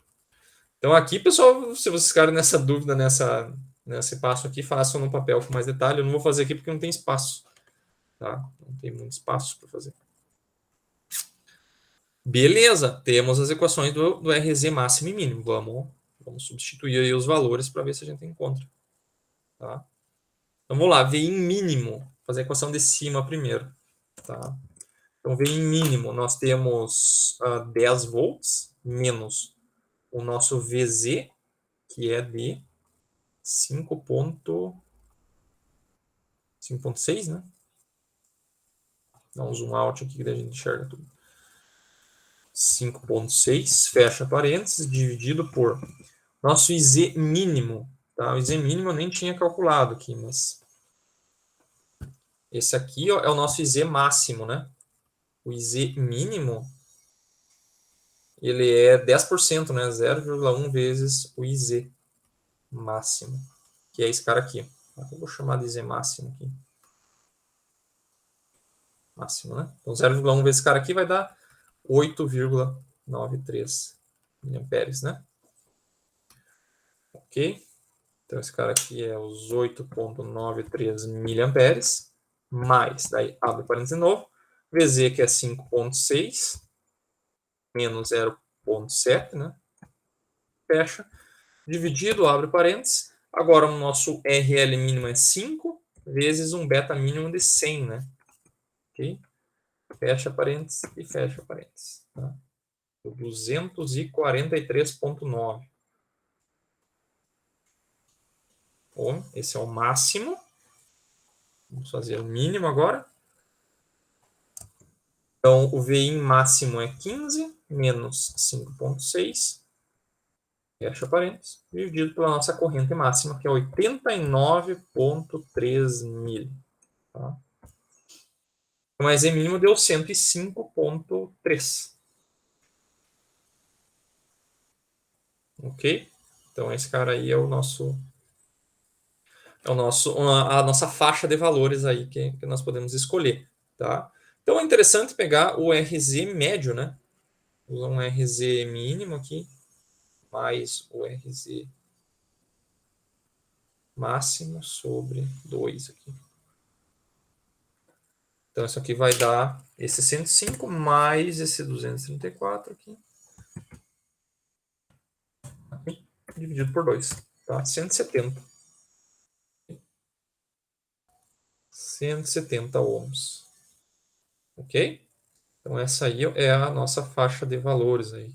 Então aqui, pessoal, se vocês ficarem nessa dúvida, nesse passo aqui, façam no papel com mais detalhe. Eu não vou fazer aqui porque não tem espaço. Tá? Não tem muito espaço para fazer. Beleza, temos as equações do RZ máximo e mínimo. Vamos substituir aí os valores para ver se a gente encontra. Tá? Então vamos lá, VI mínimo. Fazer a equação de cima primeiro. Tá? Então VI mínimo, nós temos 10 volts menos o nosso VZ, que é de 5.6, né? Dá um zoom out aqui que daí a gente enxerga tudo. 5.6, fecha parênteses, dividido por nosso IZ mínimo. Tá? O IZ mínimo eu nem tinha calculado aqui, mas esse aqui ó, é o nosso IZ máximo, né? O IZ mínimo, ele é 10%, né? 0,1 vezes o IZ máximo, que é esse cara aqui. Eu vou chamar de IZ máximo aqui. Máximo, né? Então 0,1 vezes esse cara aqui vai dar 8,93 miliamperes, né? Ok? Então esse cara aqui é os 8,93 miliamperes, mais, daí abre parênteses de novo, VZ que é 5,6, menos 0,7, né? Fecha. Dividido, abre parênteses. Agora o nosso RL mínimo é 5, vezes um beta mínimo de 100, né? Ok? Fecha parênteses e fecha parênteses. Tá? 243,9. Bom, esse é o máximo. Vamos fazer o mínimo agora. Então, o VI máximo é 15 menos 5,6, fecha parênteses, dividido pela nossa corrente máxima, que é 89,3 mil. Tá? Então, a Z mínimo deu 105,3. Ok? Então, esse cara aí é a nossa faixa de valores aí que nós podemos escolher. Tá? Então, é interessante pegar o RZ médio, né? Usar um RZ mínimo aqui, mais o RZ máximo sobre 2 aqui. Então, isso aqui vai dar esse 105 mais esse 234 aqui. Dividido por 2. Tá? 170. 170 ohms. Ok? Então, essa aí é a nossa faixa de valores aí.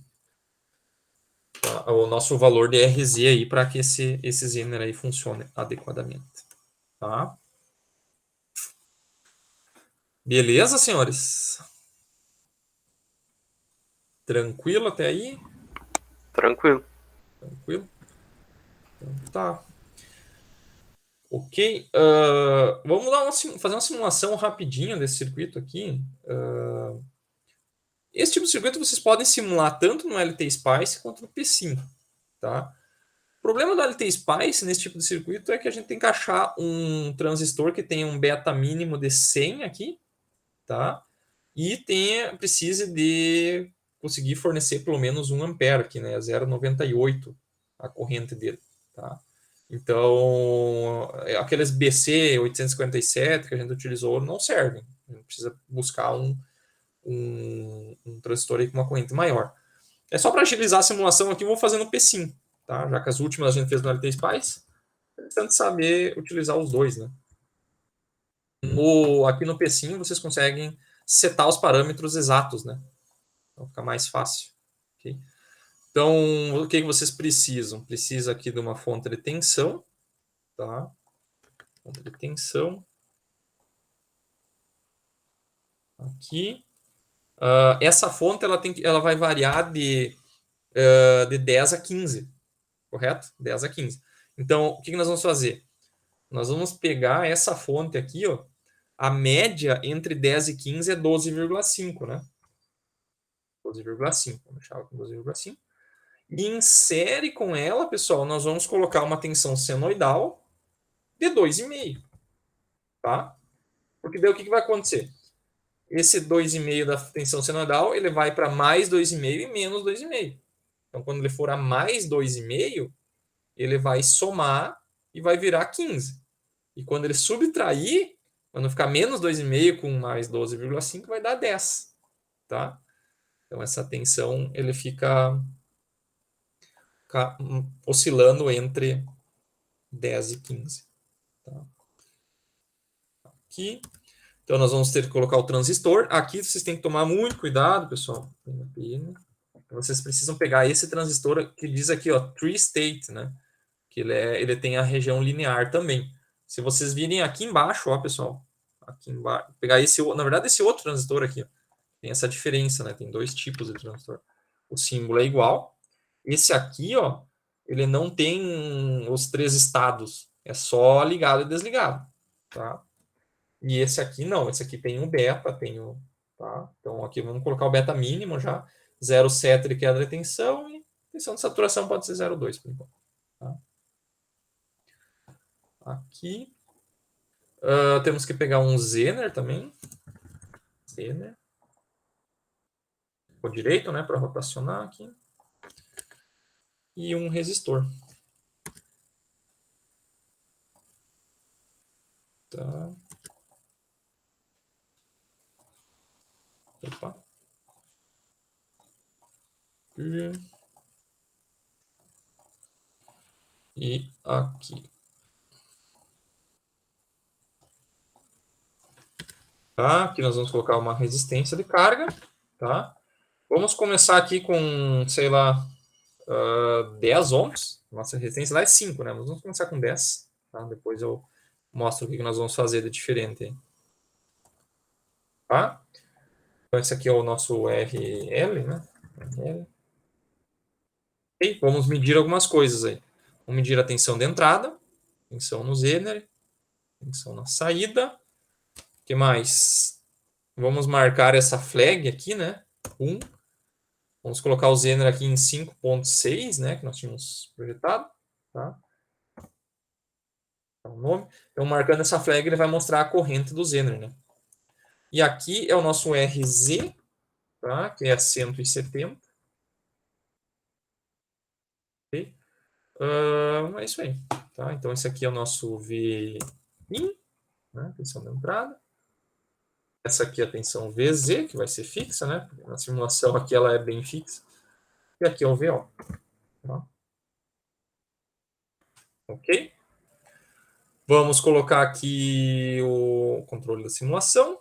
Tá? O nosso valor de RZ aí para que esse Zener aí funcione adequadamente. Tá? Beleza, senhores? Tranquilo até aí? Tranquilo. Tranquilo? Então, tá. Ok. Vamos dar fazer uma simulação rapidinha desse circuito aqui. Esse tipo de circuito vocês podem simular tanto no LT-Spice quanto no P5, tá? O problema do LT-Spice nesse tipo de circuito é que a gente tem que achar um transistor que tenha um beta mínimo de 100 aqui, tá? E precise de conseguir fornecer pelo menos 1 ampere aqui, né? 0,98 a corrente dele, tá? Então, aqueles BC 857 que a gente utilizou não servem. A gente precisa buscar um transistor aí com uma corrente maior. É só para agilizar a simulação aqui, eu vou fazer no P5, tá? Já que as últimas a gente fez no LT Spice, é interessante saber utilizar os dois, né? Aqui no P5 vocês conseguem setar os parâmetros exatos, né? Então fica mais fácil. Okay? Então, o que vocês precisam? Precisa aqui de uma fonte de tensão, tá? Fonte de tensão. Aqui. Essa fonte ela vai variar de 10 a 15, correto? 10 a 15. Então, o que nós vamos fazer? Nós vamos pegar essa fonte aqui, ó. A média entre 10 e 15 é 12,5, né? 12,5. Vamos deixar ela com 12,5. E em série com ela, pessoal, nós vamos colocar uma tensão senoidal de 2,5, tá? Porque daí o que vai acontecer? Esse 2,5 da tensão senoidal, ele vai para mais 2,5 e menos 2,5. Então, quando ele for a mais 2,5, ele vai somar e vai virar 15. E quando ele subtrair, quando ficar menos 2,5 com mais 12,5, vai dar 10. Tá? Então, essa tensão ele fica oscilando entre 10 e 15. Tá? Aqui. Então, nós vamos ter que colocar o transistor. Aqui vocês têm que tomar muito cuidado, pessoal. Vocês precisam pegar esse transistor que diz aqui, ó, Tree State, né? Que ele tem a região linear também. Se vocês virem aqui embaixo, ó, pessoal, aqui embaixo, pegar na verdade, esse outro transistor aqui, ó, tem essa diferença, né? Tem dois tipos de transistor. O símbolo é igual. Esse aqui, ó, ele não tem os três estados. É só ligado e desligado, tá? E esse aqui não. Esse aqui tem um beta, tá? Então aqui vamos colocar o beta mínimo já. 0,7 de queda de tensão e tensão de saturação pode ser 0,2 por enquanto. Tá? Aqui. Temos que pegar um Zener também. Zener. O direito, né? Para rotacionar aqui. E um resistor. Tá. Opa. E aqui. Tá? Aqui nós vamos colocar uma resistência de carga. Tá? Vamos começar aqui com, sei lá, 10 ohms. Nossa resistência lá é 5, né? Mas vamos começar com 10. Tá? Depois eu mostro o que nós vamos fazer de diferente. Tá? Então, esse aqui é o nosso RL, né? RL. Okay? Vamos medir algumas coisas aí. Vamos medir a tensão de entrada, tensão no Zener, tensão na saída. O que mais? Vamos marcar essa flag aqui, né? 1. Vamos colocar o Zener aqui em 5,6, né? Que nós tínhamos projetado. Tá? O nome. Então, marcando essa flag, ele vai mostrar a corrente do Zener, né? E aqui é o nosso RZ, tá? Que é 170. Okay? É isso aí. Tá? Então, esse aqui é o nosso VIN, né? Tensão de entrada. Essa aqui é a tensão VZ, que vai ser fixa, né? Na simulação aqui ela é bem fixa. E aqui é o VO. Tá? Ok? Vamos colocar aqui o controle da simulação. Não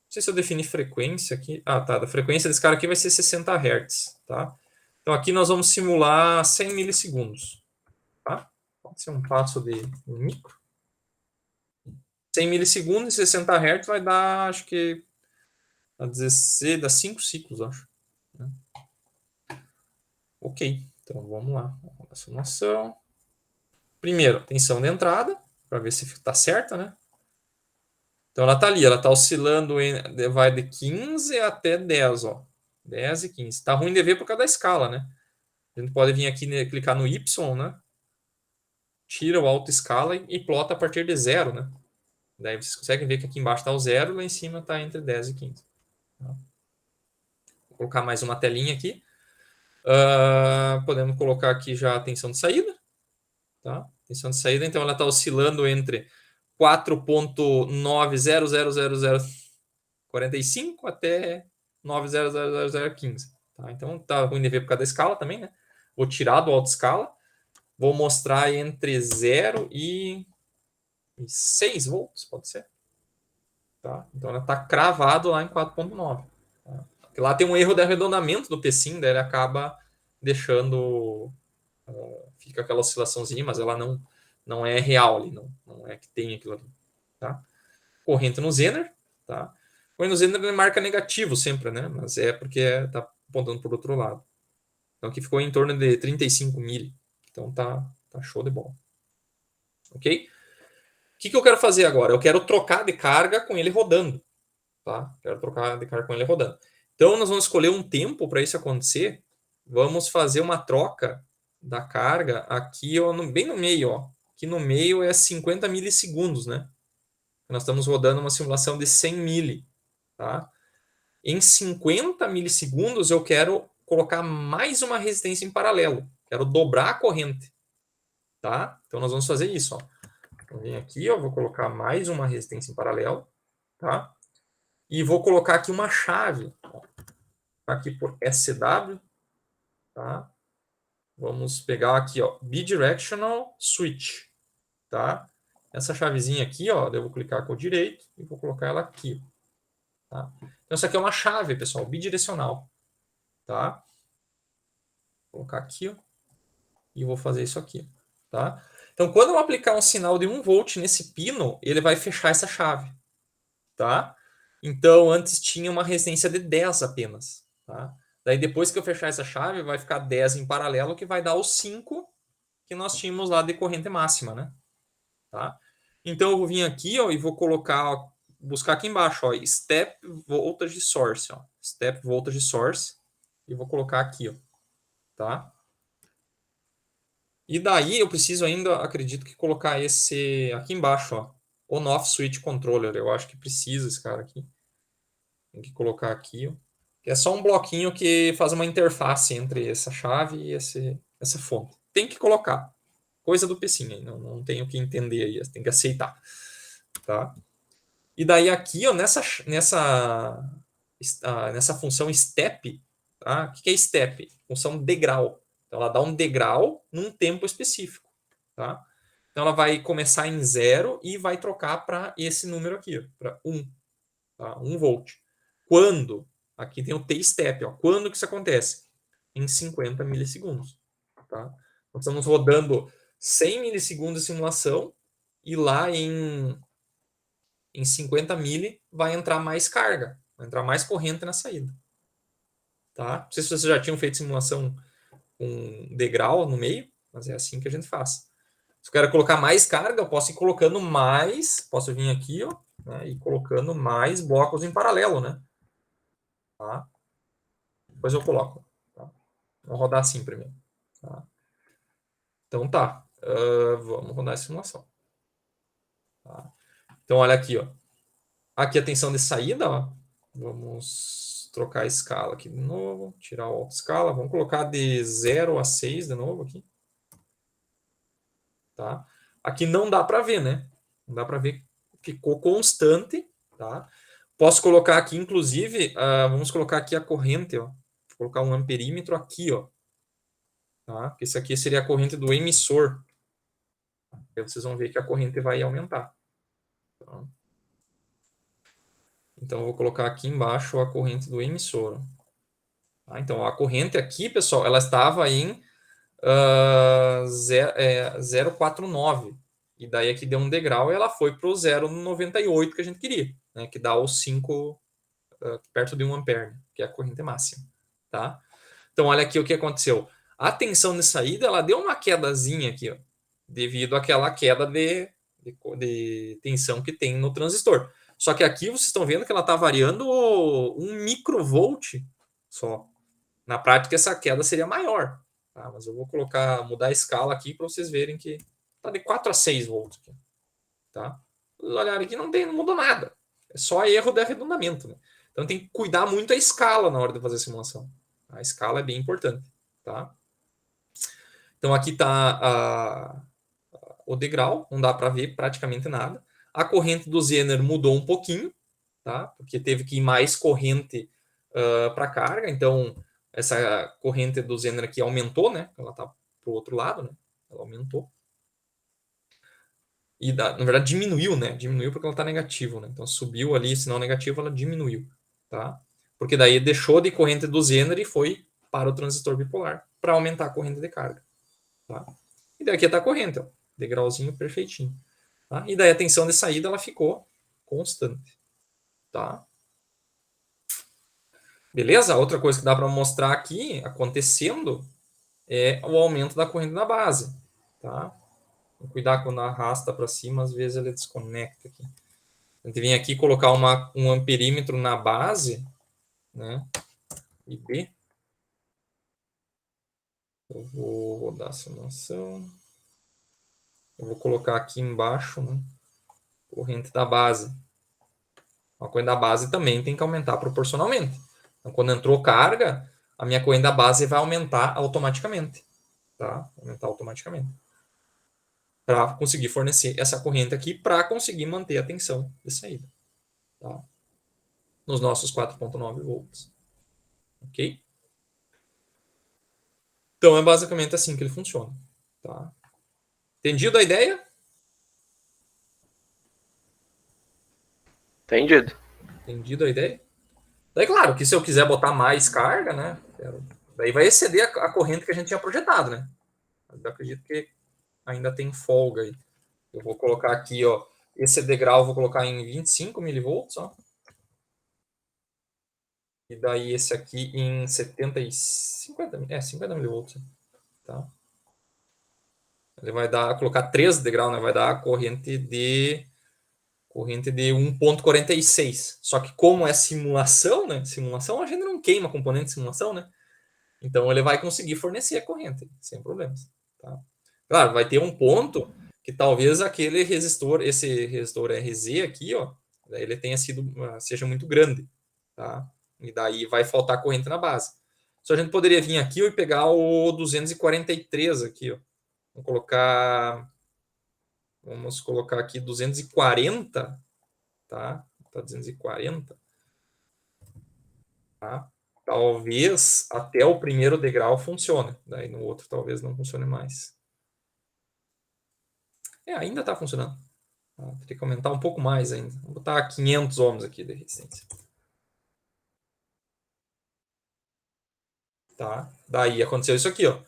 sei se eu defini frequência aqui. Ah, tá. A frequência desse cara aqui vai ser 60 Hz. Tá? Então aqui nós vamos simular 100 milissegundos. Tá? Pode ser um passo de um micro. 100 milissegundos e 60 Hz vai dar, acho que, a 16, dá 5 ciclos, acho. Ok, então vamos lá. A simulação. Primeiro, tensão de entrada, para ver se está certa, né? Então ela está ali, ela está oscilando, vai de 15 até 10, ó. 10 e 15. Está ruim de ver por causa da escala, né? A gente pode vir aqui, né, clicar no Y, né? Tira o autoescala e plota a partir de 0, né? Daí vocês conseguem ver que aqui embaixo está o 0, lá em cima está entre 10 e 15. Tá? Vou colocar mais uma telinha aqui. Podemos colocar aqui já a tensão de saída. Tá? Tensão de saída, então ela está oscilando entre 4.9000045 até 9000015. Tá? Então tá ruim de ver por causa da escala também, né? Vou tirar do autoescala. Vou mostrar entre 0 e 6 volts, pode ser. Tá? Então ela está cravado lá em 4.9. Tá? Lá tem um erro de arredondamento do P-SIM, daí ele acaba deixando... fica aquela oscilaçãozinha, mas ela não é real ali, não é que tem aquilo ali. Tá? Corrente no Zener. Tá? Corrente no Zener ele marca negativo sempre, né? Mas é porque está apontando para o outro lado. Então aqui ficou em torno de 35 mili. Então tá show de bola. Ok? O que eu quero fazer agora? Eu quero trocar de carga com ele rodando. Tá? Quero trocar de carga com ele rodando. Então nós vamos escolher um tempo para isso acontecer. Vamos fazer uma troca da carga aqui, ó, bem no meio. Ó. Aqui no meio é 50 milissegundos, né? Nós estamos rodando uma simulação de 100 mili. Tá? Em 50 milissegundos eu quero colocar mais uma resistência em paralelo. Quero dobrar a corrente. Tá? Então nós vamos fazer isso. Ó. Então, vem aqui, ó, vou colocar mais uma resistência em paralelo. Tá? E vou colocar aqui uma chave. Ó, aqui por SW. Tá? Vamos pegar aqui, ó, Bidirectional Switch. Tá? Essa chavezinha aqui, ó, eu vou clicar com o direito e vou colocar ela aqui. Tá? Então, essa aqui é uma chave, pessoal, bidirecional. Tá? Vou colocar aqui, ó, e vou fazer isso aqui. Tá? Então, quando eu aplicar um sinal de 1 volt nesse pino, ele vai fechar essa chave. Tá? Então, antes tinha uma resistência de 10 apenas. Tá? Daí, depois que eu fechar essa chave, vai ficar 10 em paralelo, que vai dar os 5 que nós tínhamos lá de corrente máxima. Né? Tá? Então, eu vou vir aqui, ó, e vou colocar, ó, buscar aqui embaixo, ó, Step Voltage Source. Ó, Step Voltage Source. E vou colocar aqui. Ó, tá? E daí eu preciso ainda, acredito que colocar esse aqui embaixo, ó, On-Off Switch Controller. Eu acho que precisa esse cara aqui. Tem que colocar aqui, ó. Que é só um bloquinho que faz uma interface entre essa chave e essa fonte. Tem que colocar. Coisa do pecinho aí, não tenho que entender aí, tem que aceitar. Tá? E daí aqui, ó, nessa função step, tá? O que é step? Função degrau. Então ela dá um degrau num tempo específico. Tá? Então ela vai começar em 0 e vai trocar para esse número aqui, para 1. Tá? 1 volt. Quando? Aqui tem o T-step. Ó. Quando que isso acontece? Em 50 milissegundos. Tá? Nós estamos rodando 100 milissegundos de simulação e lá em 50 mili vai entrar mais carga, vai entrar mais corrente na saída. Tá? Não sei se vocês já tinham feito simulação com degrau no meio, mas é assim que a gente faz. Se eu quero colocar mais carga, eu posso ir colocando mais, posso vir aqui, ó, né, e colocando mais blocos em paralelo, né? Tá? Depois eu coloco. Tá? Vou rodar assim primeiro. Tá? Então tá, vamos rodar a simulação. Tá? Então olha aqui, ó. Aqui a tensão de saída, ó. Vamos trocar a escala aqui de novo, tirar o autoescala, vamos colocar de 0 a 6 de novo aqui. Tá? Aqui não dá para ver, né? Não dá para ver, ficou constante, tá? Posso colocar aqui, inclusive, vamos colocar aqui a corrente, ó. Vou colocar um amperímetro aqui, ó. Tá? Esse aqui seria a corrente do emissor. Aí vocês vão ver que a corrente vai aumentar. Tá? Então, eu vou colocar aqui embaixo a corrente do emissor. Tá? Então, a corrente aqui, pessoal, ela estava em 0,49. E daí aqui deu um degrau e ela foi para o 0,98 que a gente queria, né? Que dá os 5 perto de 1 ampere, que é a corrente máxima. Tá? Então, olha aqui o que aconteceu. A tensão de saída, ela deu uma quedazinha aqui. Ó. devido àquela queda de tensão que tem no transistor. Só que aqui vocês estão vendo que ela está variando 1 microvolt só. Na prática, essa queda seria maior. Tá? Mas eu vou mudar a escala aqui para vocês verem que está de 4 a 6 volts. Aqui, tá? Olharem aqui, não muda nada. É só erro de arredondamento. Né? Então tem que cuidar muito a escala na hora de fazer a simulação. A escala é bem importante. Tá? Então aqui está o degrau, não dá para ver praticamente nada. A corrente do Zener mudou um pouquinho, tá? Porque teve que ir mais corrente para carga. Então essa corrente do Zener aqui aumentou, né? Ela está para o outro lado, né? Ela aumentou. E na verdade diminuiu, né? Diminuiu porque ela está negativo, né? Então subiu ali, sinal negativo, ela diminuiu, tá? Porque daí deixou de corrente do Zener e foi para o transistor bipolar para aumentar a corrente de carga, tá? E daqui está a corrente, ó, degrauzinho perfeitinho, tá? E daí a tensão de saída ela ficou constante, tá? Beleza? Outra coisa que dá para mostrar aqui acontecendo é o aumento da corrente na base, tá? Cuidar quando arrasta para cima, às vezes ele desconecta aqui. A gente vem aqui colocar um amperímetro na base, né? IB. Eu vou rodar a simulação. Eu vou colocar aqui embaixo, né? Corrente da base. A corrente da base também tem que aumentar proporcionalmente. Então, quando entrou carga, a minha corrente da base vai aumentar automaticamente, tá? Aumentar automaticamente. Para conseguir fornecer essa corrente aqui, para conseguir manter a tensão de saída, tá? Nos nossos 4,9 volts. Ok? Então, é basicamente assim que ele funciona, tá? Entendido a ideia? Entendido. Entendido a ideia? Daí, claro, que se eu quiser botar mais carga, né? Daí vai exceder a corrente que a gente tinha projetado, né? Eu acredito que ainda tem folga aí. Eu vou colocar aqui, ó. Esse degrau eu vou colocar em 25 milivolts, ó. E daí esse aqui em 50 milivolts, tá? Ele vai colocar 3 degraus, né? Vai dar a corrente de 1,46. Só que como é simulação, né? Simulação, a gente não queima componente de simulação, né? Então ele vai conseguir fornecer a corrente, sem problemas. Tá? Claro, vai ter um ponto que talvez aquele resistor, esse resistor RZ aqui, ó, ele seja muito grande. Tá? E daí vai faltar corrente na base. Só a gente poderia vir aqui e pegar o 243 aqui, ó. Vamos colocar aqui 240, tá? Tá 240, tá? Talvez até o primeiro degrau funcione, daí no outro talvez não funcione mais. Ainda está funcionando. Teria que aumentar um pouco mais ainda. Vou botar 500 ohms aqui de resistência. Tá? Daí aconteceu isso aqui, ó.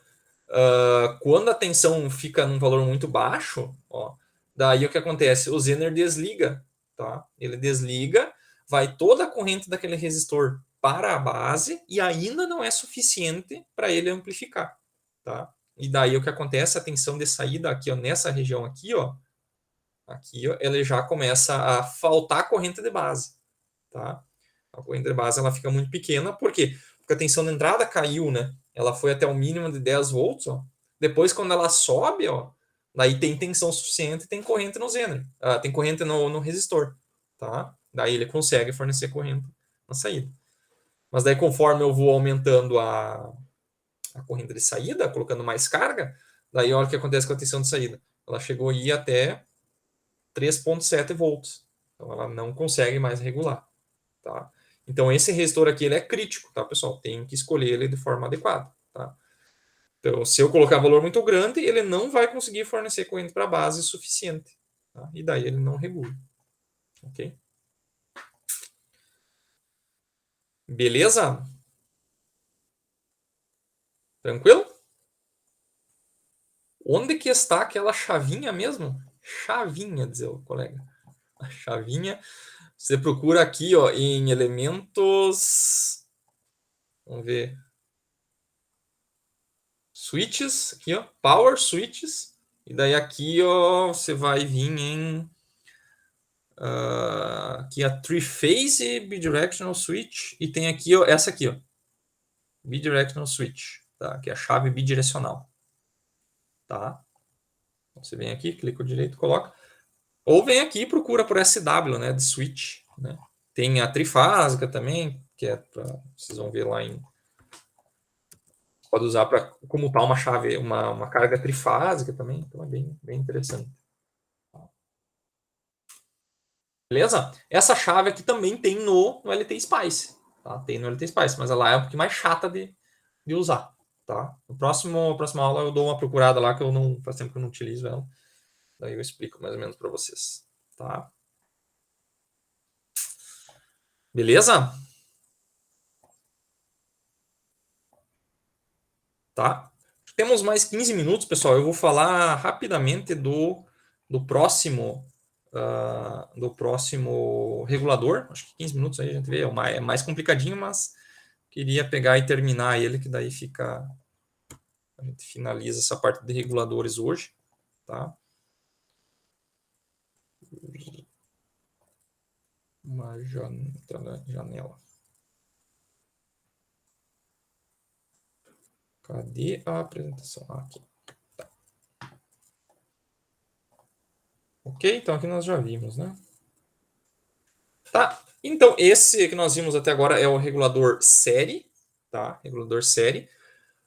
Quando a tensão fica num valor muito baixo, ó, daí o que acontece? O Zener desliga, tá? Ele desliga, vai toda a corrente daquele resistor para a base e ainda não é suficiente para ele amplificar, tá? E daí o que acontece? A tensão de saída aqui, ó, nessa região aqui, ó, ele já começa a faltar corrente de base, tá? A corrente de base ela fica muito pequena, por quê? Porque a tensão de entrada caiu, né? Ela foi até o mínimo de 10 volts, ó. Depois, quando ela sobe, ó, daí tem tensão suficiente e tem corrente no Zener. Tem corrente no resistor, tá? Daí ele consegue fornecer corrente na saída. Mas daí, conforme eu vou aumentando a corrente de saída, colocando mais carga, daí olha o que acontece com a tensão de saída. Ela chegou a ir até 3,7 volts. Então, ela não consegue mais regular, tá? Então, esse resistor aqui ele é crítico, tá, pessoal? Tem que escolher ele de forma adequada, tá? Então, se eu colocar valor muito grande, ele não vai conseguir fornecer corrente para a base suficiente, tá? E daí ele não regula, ok? Beleza? Tranquilo? Onde que está aquela chavinha mesmo? Chavinha, diz o colega. A chavinha, você procura aqui, ó, em elementos. Vamos ver. Switches, aqui, ó. Power switches. E daí aqui, ó, você vai vir em aqui a Three-Phase Bidirectional Switch e tem aqui, ó, essa aqui, ó, Bidirectional Switch, tá? Que é a chave bidirecional, tá? Então, você vem aqui, clica o direito, coloca. Ou vem aqui e procura por SW, né, de switch, né? Tem a trifásica também, que é para vocês vão ver lá em pode usar para comutar uma chave, uma carga trifásica também, então é bem interessante. Beleza? Essa chave aqui também tem no LT Spice, tá? Tem no LT Spice, mas ela é um pouquinho mais chata de usar, tá? No próxima aula eu dou uma procurada lá que eu não faz tempo que eu não utilizo ela. Daí eu explico mais ou menos para vocês, tá? Beleza? Tá? Temos mais 15 minutos, pessoal. Eu vou falar rapidamente do próximo do próximo regulador. Acho que 15 minutos aí a gente vê. É mais complicadinho, mas queria pegar e terminar ele, que daí fica. A gente finaliza essa parte de reguladores hoje. Tá? Uma janela. Cadê a apresentação? Aqui. Tá. Ok, então aqui nós já vimos, né? Tá, então esse que nós vimos até agora é o regulador série, tá? Regulador série.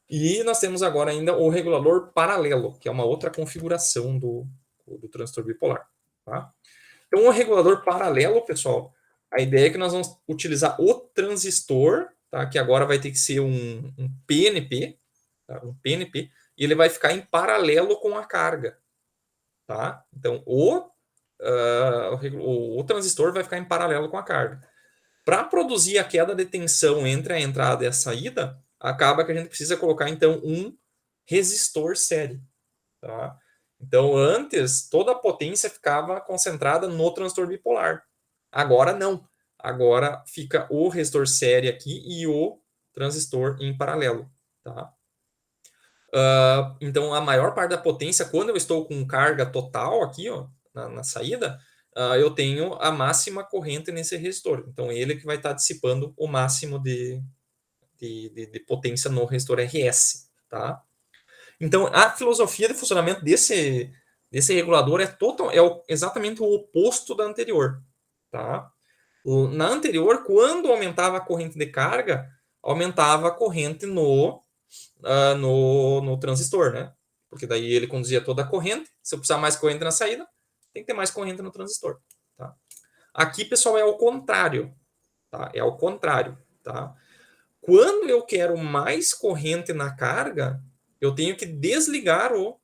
E nós temos agora ainda o regulador paralelo, que é uma outra configuração do transistor bipolar, tá? Então, o regulador paralelo, pessoal, a ideia é que nós vamos utilizar o transistor, tá? Que agora vai ter que ser um PNP, tá? Um PNP, e ele vai ficar em paralelo com a carga, tá? Então, o transistor vai ficar em paralelo com a carga. Para produzir a queda de tensão entre a entrada e a saída, acaba que a gente precisa colocar, então, um resistor série. Tá? Então, antes, toda a potência ficava concentrada no transistor bipolar. Agora, não. Agora fica o resistor série aqui e o transistor em paralelo. Tá? Então, a maior parte da potência, quando eu estou com carga total aqui, ó, na saída, eu tenho a máxima corrente nesse resistor. Então, ele que vai estar dissipando o máximo de potência no resistor RS. Tá? Então, a filosofia de funcionamento desse regulador exatamente o oposto da anterior. Tá? Na anterior, quando aumentava a corrente de carga, aumentava a corrente no transistor, né? Porque daí ele conduzia toda a corrente. Se eu precisar mais corrente na saída, tem que ter mais corrente no transistor. Tá? Aqui, pessoal, é o contrário. Tá? É ao contrário. Tá? Quando eu quero mais corrente na carga, eu tenho que desligar o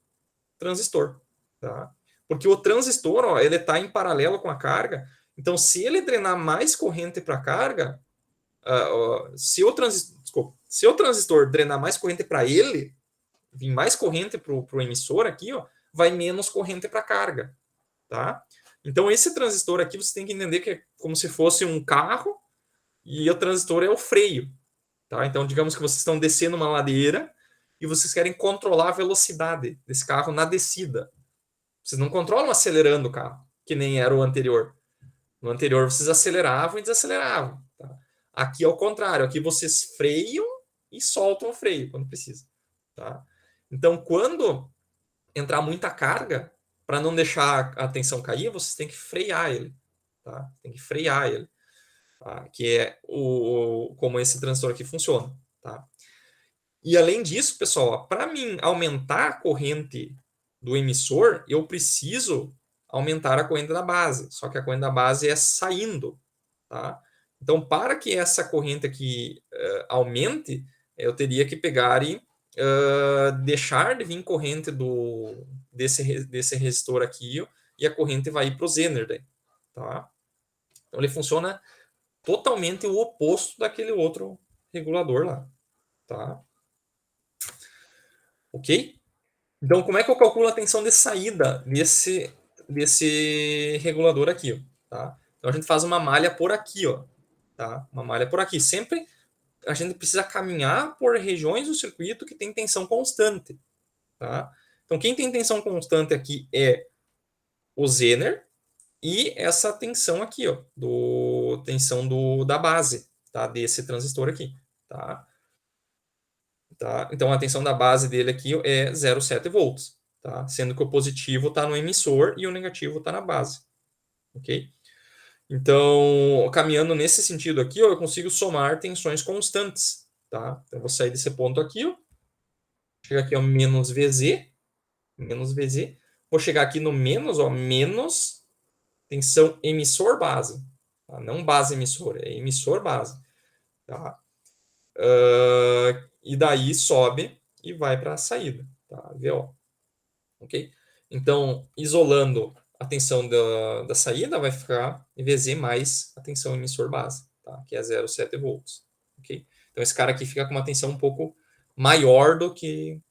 transistor. Tá? Porque o transistor, ó, ele está em paralelo com a carga. Então, se ele drenar mais corrente para a carga, se o transistor drenar mais corrente para ele, vir mais corrente para o emissor aqui, ó, vai menos corrente para a carga. Tá? Então, esse transistor aqui você tem que entender que é como se fosse um carro e o transistor é o freio. Tá? Então, digamos que vocês estão descendo uma ladeira e vocês querem controlar a velocidade desse carro na descida. Vocês não controlam acelerando o carro, que nem era o anterior. No anterior, vocês aceleravam e desaceleravam. Tá? Aqui é o contrário. Aqui vocês freiam e soltam o freio quando precisa. Tá? Então, quando entrar muita carga, para não deixar a tensão cair, vocês têm que frear ele. Tá? Tem que frear ele. Tá? Que é como esse transistor aqui funciona. Tá? E além disso, pessoal, para mim aumentar a corrente do emissor, eu preciso aumentar a corrente da base. Só que a corrente da base é saindo. Tá? Então, para que essa corrente aqui aumente, eu teria que pegar e deixar de vir corrente desse resistor aqui, ó, e a corrente vai ir para o Zener. Daí, tá? Então, ele funciona totalmente o oposto daquele outro regulador lá. Tá? Ok? Então, como é que eu calculo a tensão de saída desse regulador aqui? Ó, tá? Então, a gente faz uma malha por aqui. Ó, tá? Uma malha por aqui. Sempre a gente precisa caminhar por regiões do circuito que tem tensão constante. Tá? Então, quem tem tensão constante aqui é o Zener e essa tensão aqui, ó, tensão da base, tá? Desse transistor aqui, tá? Tá? Então, a tensão da base dele aqui é 0,7 volts, tá? Sendo que o positivo está no emissor e o negativo está na base, ok? Então, caminhando nesse sentido aqui, ó, eu consigo somar tensões constantes, tá? Então, eu vou sair desse ponto aqui, ó, chegar aqui ao menos VZ, vou chegar aqui no menos, ó, menos tensão emissor-base, tá? Não base-emissor, é emissor-base, tá? E daí sobe e vai para a saída, tá? VO, ok? Então, isolando a tensão da saída, vai ficar VZ mais a tensão emissor-base, tá? Que é 0,7 volts, ok? Então, esse cara aqui fica com uma tensão um pouco maior do que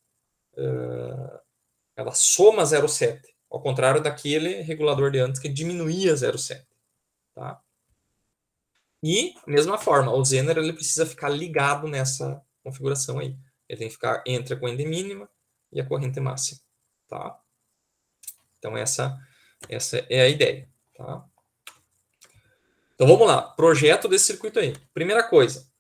ela soma 0,7, ao contrário daquele regulador de antes que diminuía 0,7, tá? E, mesma forma, o Zener ele precisa ficar ligado nessa configuração aí. Ele tem que ficar entre a corrente mínima e a corrente máxima, tá? Então, essa é a ideia, tá? Então, vamos lá. Projeto desse circuito aí. Primeira coisa,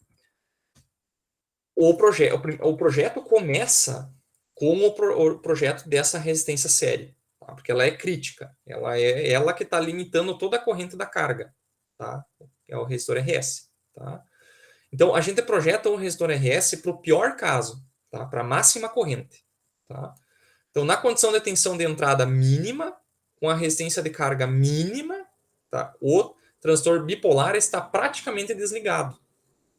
o projeto começa com o projeto dessa resistência série, tá? Porque ela é crítica. Ela é ela que está limitando toda a corrente da carga, tá? É o resistor RS, tá? Então, a gente projeta o resistor RS para o pior caso, tá? Para a máxima corrente, tá? Então, na condição de tensão de entrada mínima, com a resistência de carga mínima, tá? O transistor bipolar está praticamente desligado,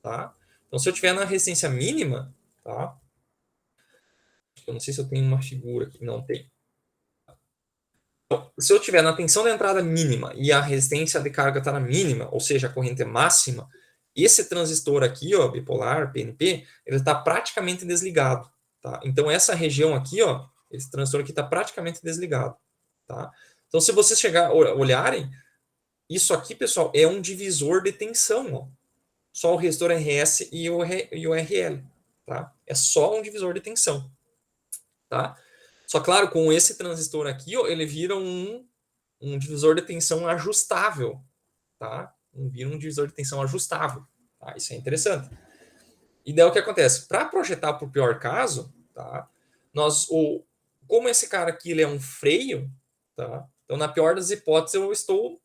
tá? Então, se eu tiver na resistência mínima, tá? Eu não sei se eu tenho uma figura aqui, não tem. Então, se eu tiver na tensão de entrada mínima e a resistência de carga está na mínima, ou seja, a corrente é máxima, esse transistor aqui, ó, bipolar, PNP, ele está praticamente desligado, tá? Então, essa região aqui, ó, esse transistor aqui está praticamente desligado, tá? Então, se vocês olharem, isso aqui, pessoal, é um divisor de tensão, ó. Só o resistor RS e o RL, tá? É só um divisor de tensão, tá? Só claro, com esse transistor aqui, ó, ele vira um divisor de tensão ajustável, tá? Vira um divisor de tensão ajustável, tá? Isso é interessante. E daí o que acontece? Para projetar para o pior caso, tá? Como esse cara aqui ele é um freio, tá? Então, na pior das hipóteses, eu estou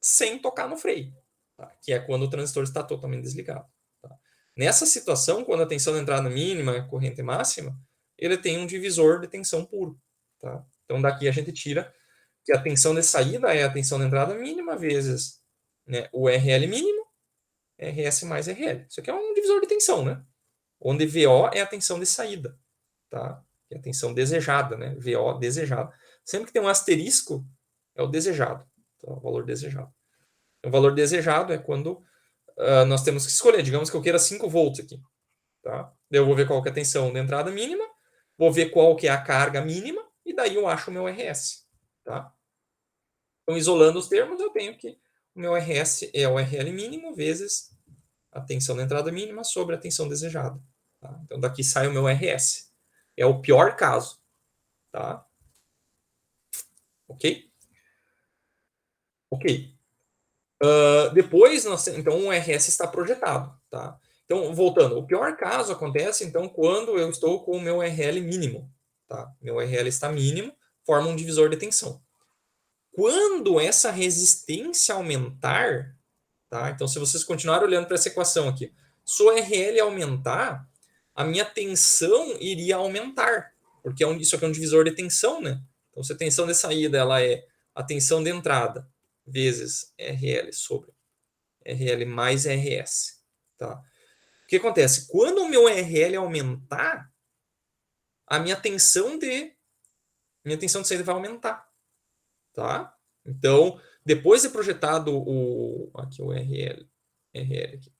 sem tocar no freio, tá? Que é quando o transistor está totalmente desligado. Tá? Nessa situação, quando a tensão de entrada mínima é corrente máxima, ele tem um divisor de tensão puro. Tá? Então, daqui a gente tira que a tensão de saída é a tensão de entrada mínima vezes, né, o RL mínimo, RS mais RL. Isso aqui é um divisor de tensão, né? Onde VO é a tensão de saída, tá? Que é a tensão desejada, né? VO desejado. Sempre que tem um asterisco, é o desejado, tá? O valor desejado. O valor desejado é quando nós temos que escolher. Digamos que eu queira 5 volts aqui, tá? Eu vou ver qual que é a tensão de entrada mínima, vou ver qual que é a carga mínima, e daí eu acho o meu RS, tá? Então, isolando os termos, eu tenho que o meu RS é o RL mínimo vezes a tensão da entrada mínima sobre a tensão desejada. Tá? Então, daqui sai o meu RS. É o pior caso. Tá? Ok? Ok. Depois, então, o RS está projetado. Tá? Então, voltando, o pior caso acontece, então, quando eu estou com o meu RL mínimo. Tá? Meu RL está mínimo, forma um divisor de tensão. Quando essa resistência aumentar, tá? Então, se vocês continuarem olhando para essa equação aqui, se o RL aumentar, a minha tensão iria aumentar, porque isso aqui é um divisor de tensão, né? Então, se a tensão de saída ela é a tensão de entrada vezes RL sobre RL mais RS, tá? O que acontece? Quando o meu RL aumentar, a minha tensão de saída vai aumentar, tá? Então, depois de projetado aqui o RL aqui.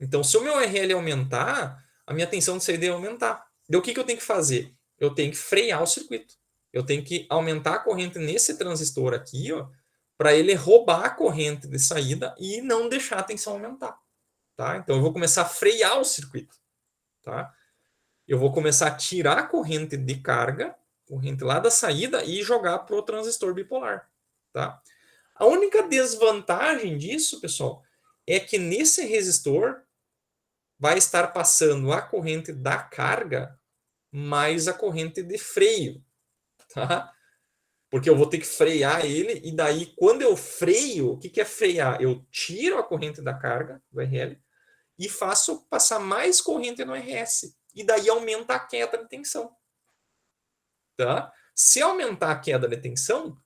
Então, se o meu RL aumentar, a minha tensão de saída vai aumentar. Então, o que eu tenho que fazer? Eu tenho que frear o circuito. Eu tenho que aumentar a corrente nesse transistor aqui, ó, para ele roubar a corrente de saída e não deixar a tensão aumentar. Tá? Então, eu vou começar a frear o circuito. Tá? Eu vou começar a tirar a corrente de carga corrente lá da saída e jogar para o transistor bipolar, tá? A única desvantagem disso, pessoal, é que nesse resistor vai estar passando a corrente da carga mais a corrente de freio, tá? Porque eu vou ter que frear ele, e daí, quando eu freio, o que é frear? Eu tiro a corrente da carga, do RL, e faço passar mais corrente no RS. E daí aumenta a queda de tensão. Tá? Se aumentar a queda de tensão,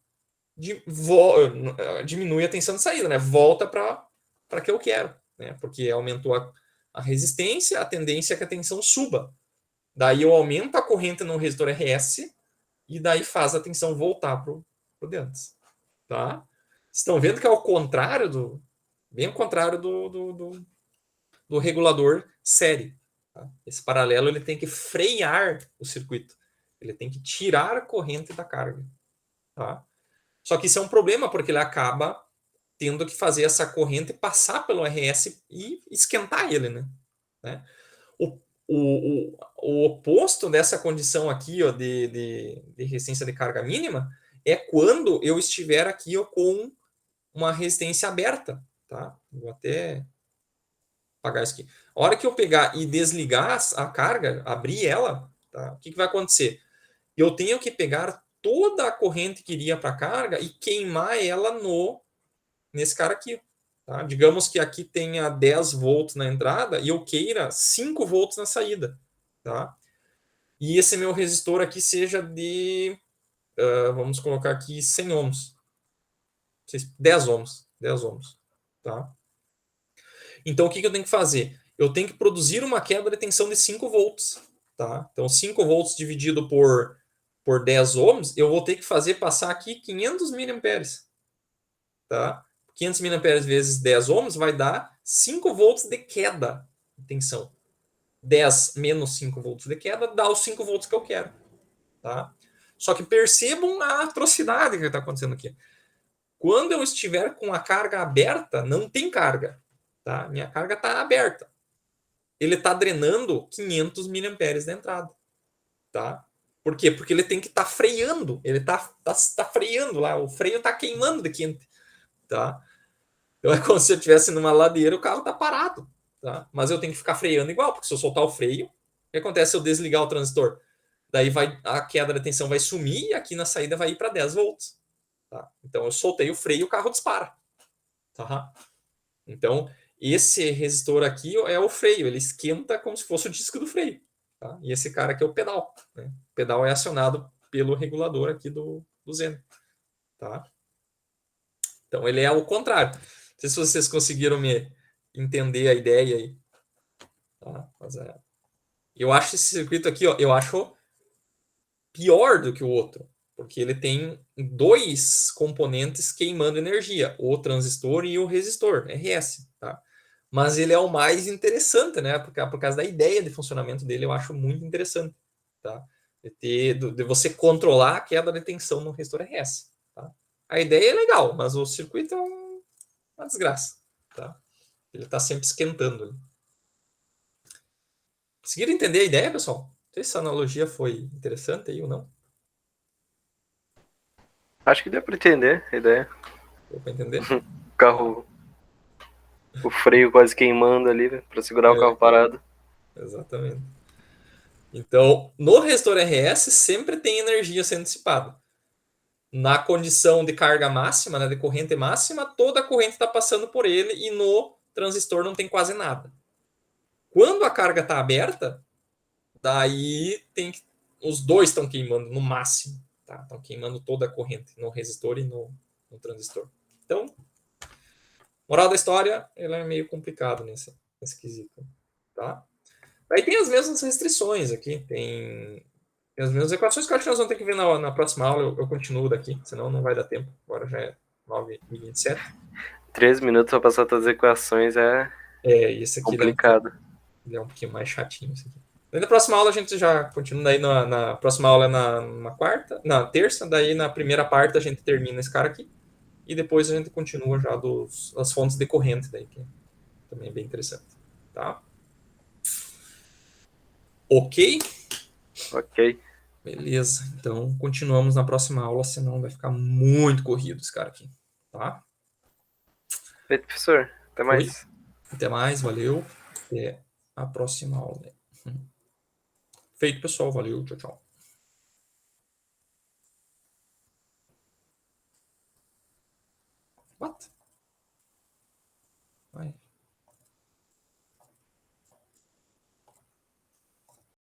diminui a tensão de saída, né? Volta para que eu quero, né? Porque aumentou a resistência, a tendência é que a tensão suba. Daí eu aumento a corrente no resistor RS e daí faz a tensão voltar para o dentro. Tá? Estão vendo que é o contrário bem o contrário do regulador série. Tá? Esse paralelo ele tem que frear o circuito. Ele tem que tirar a corrente da carga. Tá? Só que isso é um problema, porque ele acaba tendo que fazer essa corrente passar pelo RS e esquentar ele. Né? O, o oposto dessa condição aqui, ó, de resistência de carga mínima é quando eu estiver aqui, ó, com uma resistência aberta. Tá? Vou até apagar isso aqui. A hora que eu pegar e desligar a carga, abrir ela, tá? O que vai acontecer? Eu tenho que pegar toda a corrente que iria para a carga e queimar ela nesse cara aqui. Tá? Digamos que aqui tenha 10 volts na entrada e eu queira 5 volts na saída. Tá? E esse meu resistor aqui seja de, vamos colocar aqui 100 ohms. 10 ohms. 10 ohms. Tá? Então, o que eu tenho que fazer? Eu tenho que produzir uma quebra de tensão de 5 volts. Tá? Então, 5 volts dividido por 10 ohms, eu vou ter que fazer passar aqui 500 miliamperes. Tá? 500 miliamperes vezes 10 ohms vai dar 5 volts de queda de tensão. 10 menos 5 volts de queda dá os 5 volts que eu quero. Tá? Só que percebam a atrocidade que está acontecendo aqui. Quando eu estiver com a carga aberta, não tem carga. Tá? Minha carga está aberta. Ele está drenando 500 miliamperes da entrada. Tá? Por quê? Porque ele tem que estar freando. Ele está freando lá. O freio está queimando de quente. Tá? Então é como se eu estivesse numa ladeira, o carro está parado. Tá? Mas eu tenho que ficar freando igual, porque se eu soltar o freio, o que acontece se eu desligar o transistor? Daí a queda de tensão vai sumir e aqui na saída vai ir para 10 volts. Tá? Então eu soltei o freio e o carro dispara. Tá? Então esse resistor aqui é o freio, ele esquenta como se fosse o disco do freio. Tá? E esse cara aqui é o pedal. Né? O pedal é acionado pelo regulador aqui do Zen. Tá? Então ele é o contrário. Não sei se vocês conseguiram me entender a ideia aí. Tá? Mas, eu acho esse circuito aqui, ó, eu acho pior do que o outro, porque ele tem 2 componentes queimando energia, o transistor e o resistor, RS. Tá? Mas ele é o mais interessante, né? Por causa da ideia de funcionamento dele, eu acho muito interessante. Tá? De você controlar a queda de tensão no resistor RS. Tá? A ideia é legal, mas o circuito é uma desgraça. Tá? Ele está sempre esquentando. Né? Conseguiram entender a ideia, pessoal? Não sei se essa analogia foi interessante aí ou não. Acho que deu para entender a ideia. Deu para entender? O carro, o freio quase queimando ali, né, para segurar o carro parado. Exatamente. Então, no resistor RS sempre tem energia sendo dissipada. Na condição de carga máxima, né, de corrente máxima, toda a corrente está passando por ele e no transistor não tem quase nada. Quando a carga está aberta, daí os dois estão queimando no máximo. Tá? Estão queimando toda a corrente no resistor e no transistor. Então, moral da história, ele é meio complicado nesse quesito. Tá? Aí tem as mesmas restrições aqui, tem as mesmas equações que eu acho que nós vamos ter que ver na próxima aula, eu continuo daqui, senão não vai dar tempo, agora já é 9h27. 3 minutos para passar todas as equações Esse aqui complicado. Ele é um pouquinho mais chatinho. Esse aqui. Daí na próxima aula a gente já continua, daí na próxima aula é na quarta, na terça, daí na primeira parte a gente termina esse cara aqui, e depois a gente continua já das fontes decorrentes, daí, que também é bem interessante. Tá? Ok? Ok. Beleza. Então, continuamos na próxima aula, senão vai ficar muito corrido esse cara aqui. Tá? Feito, professor. Até Oi. mais. Até mais, valeu. Até a próxima aula. Feito, pessoal. Valeu. Tchau, tchau. What? Vai.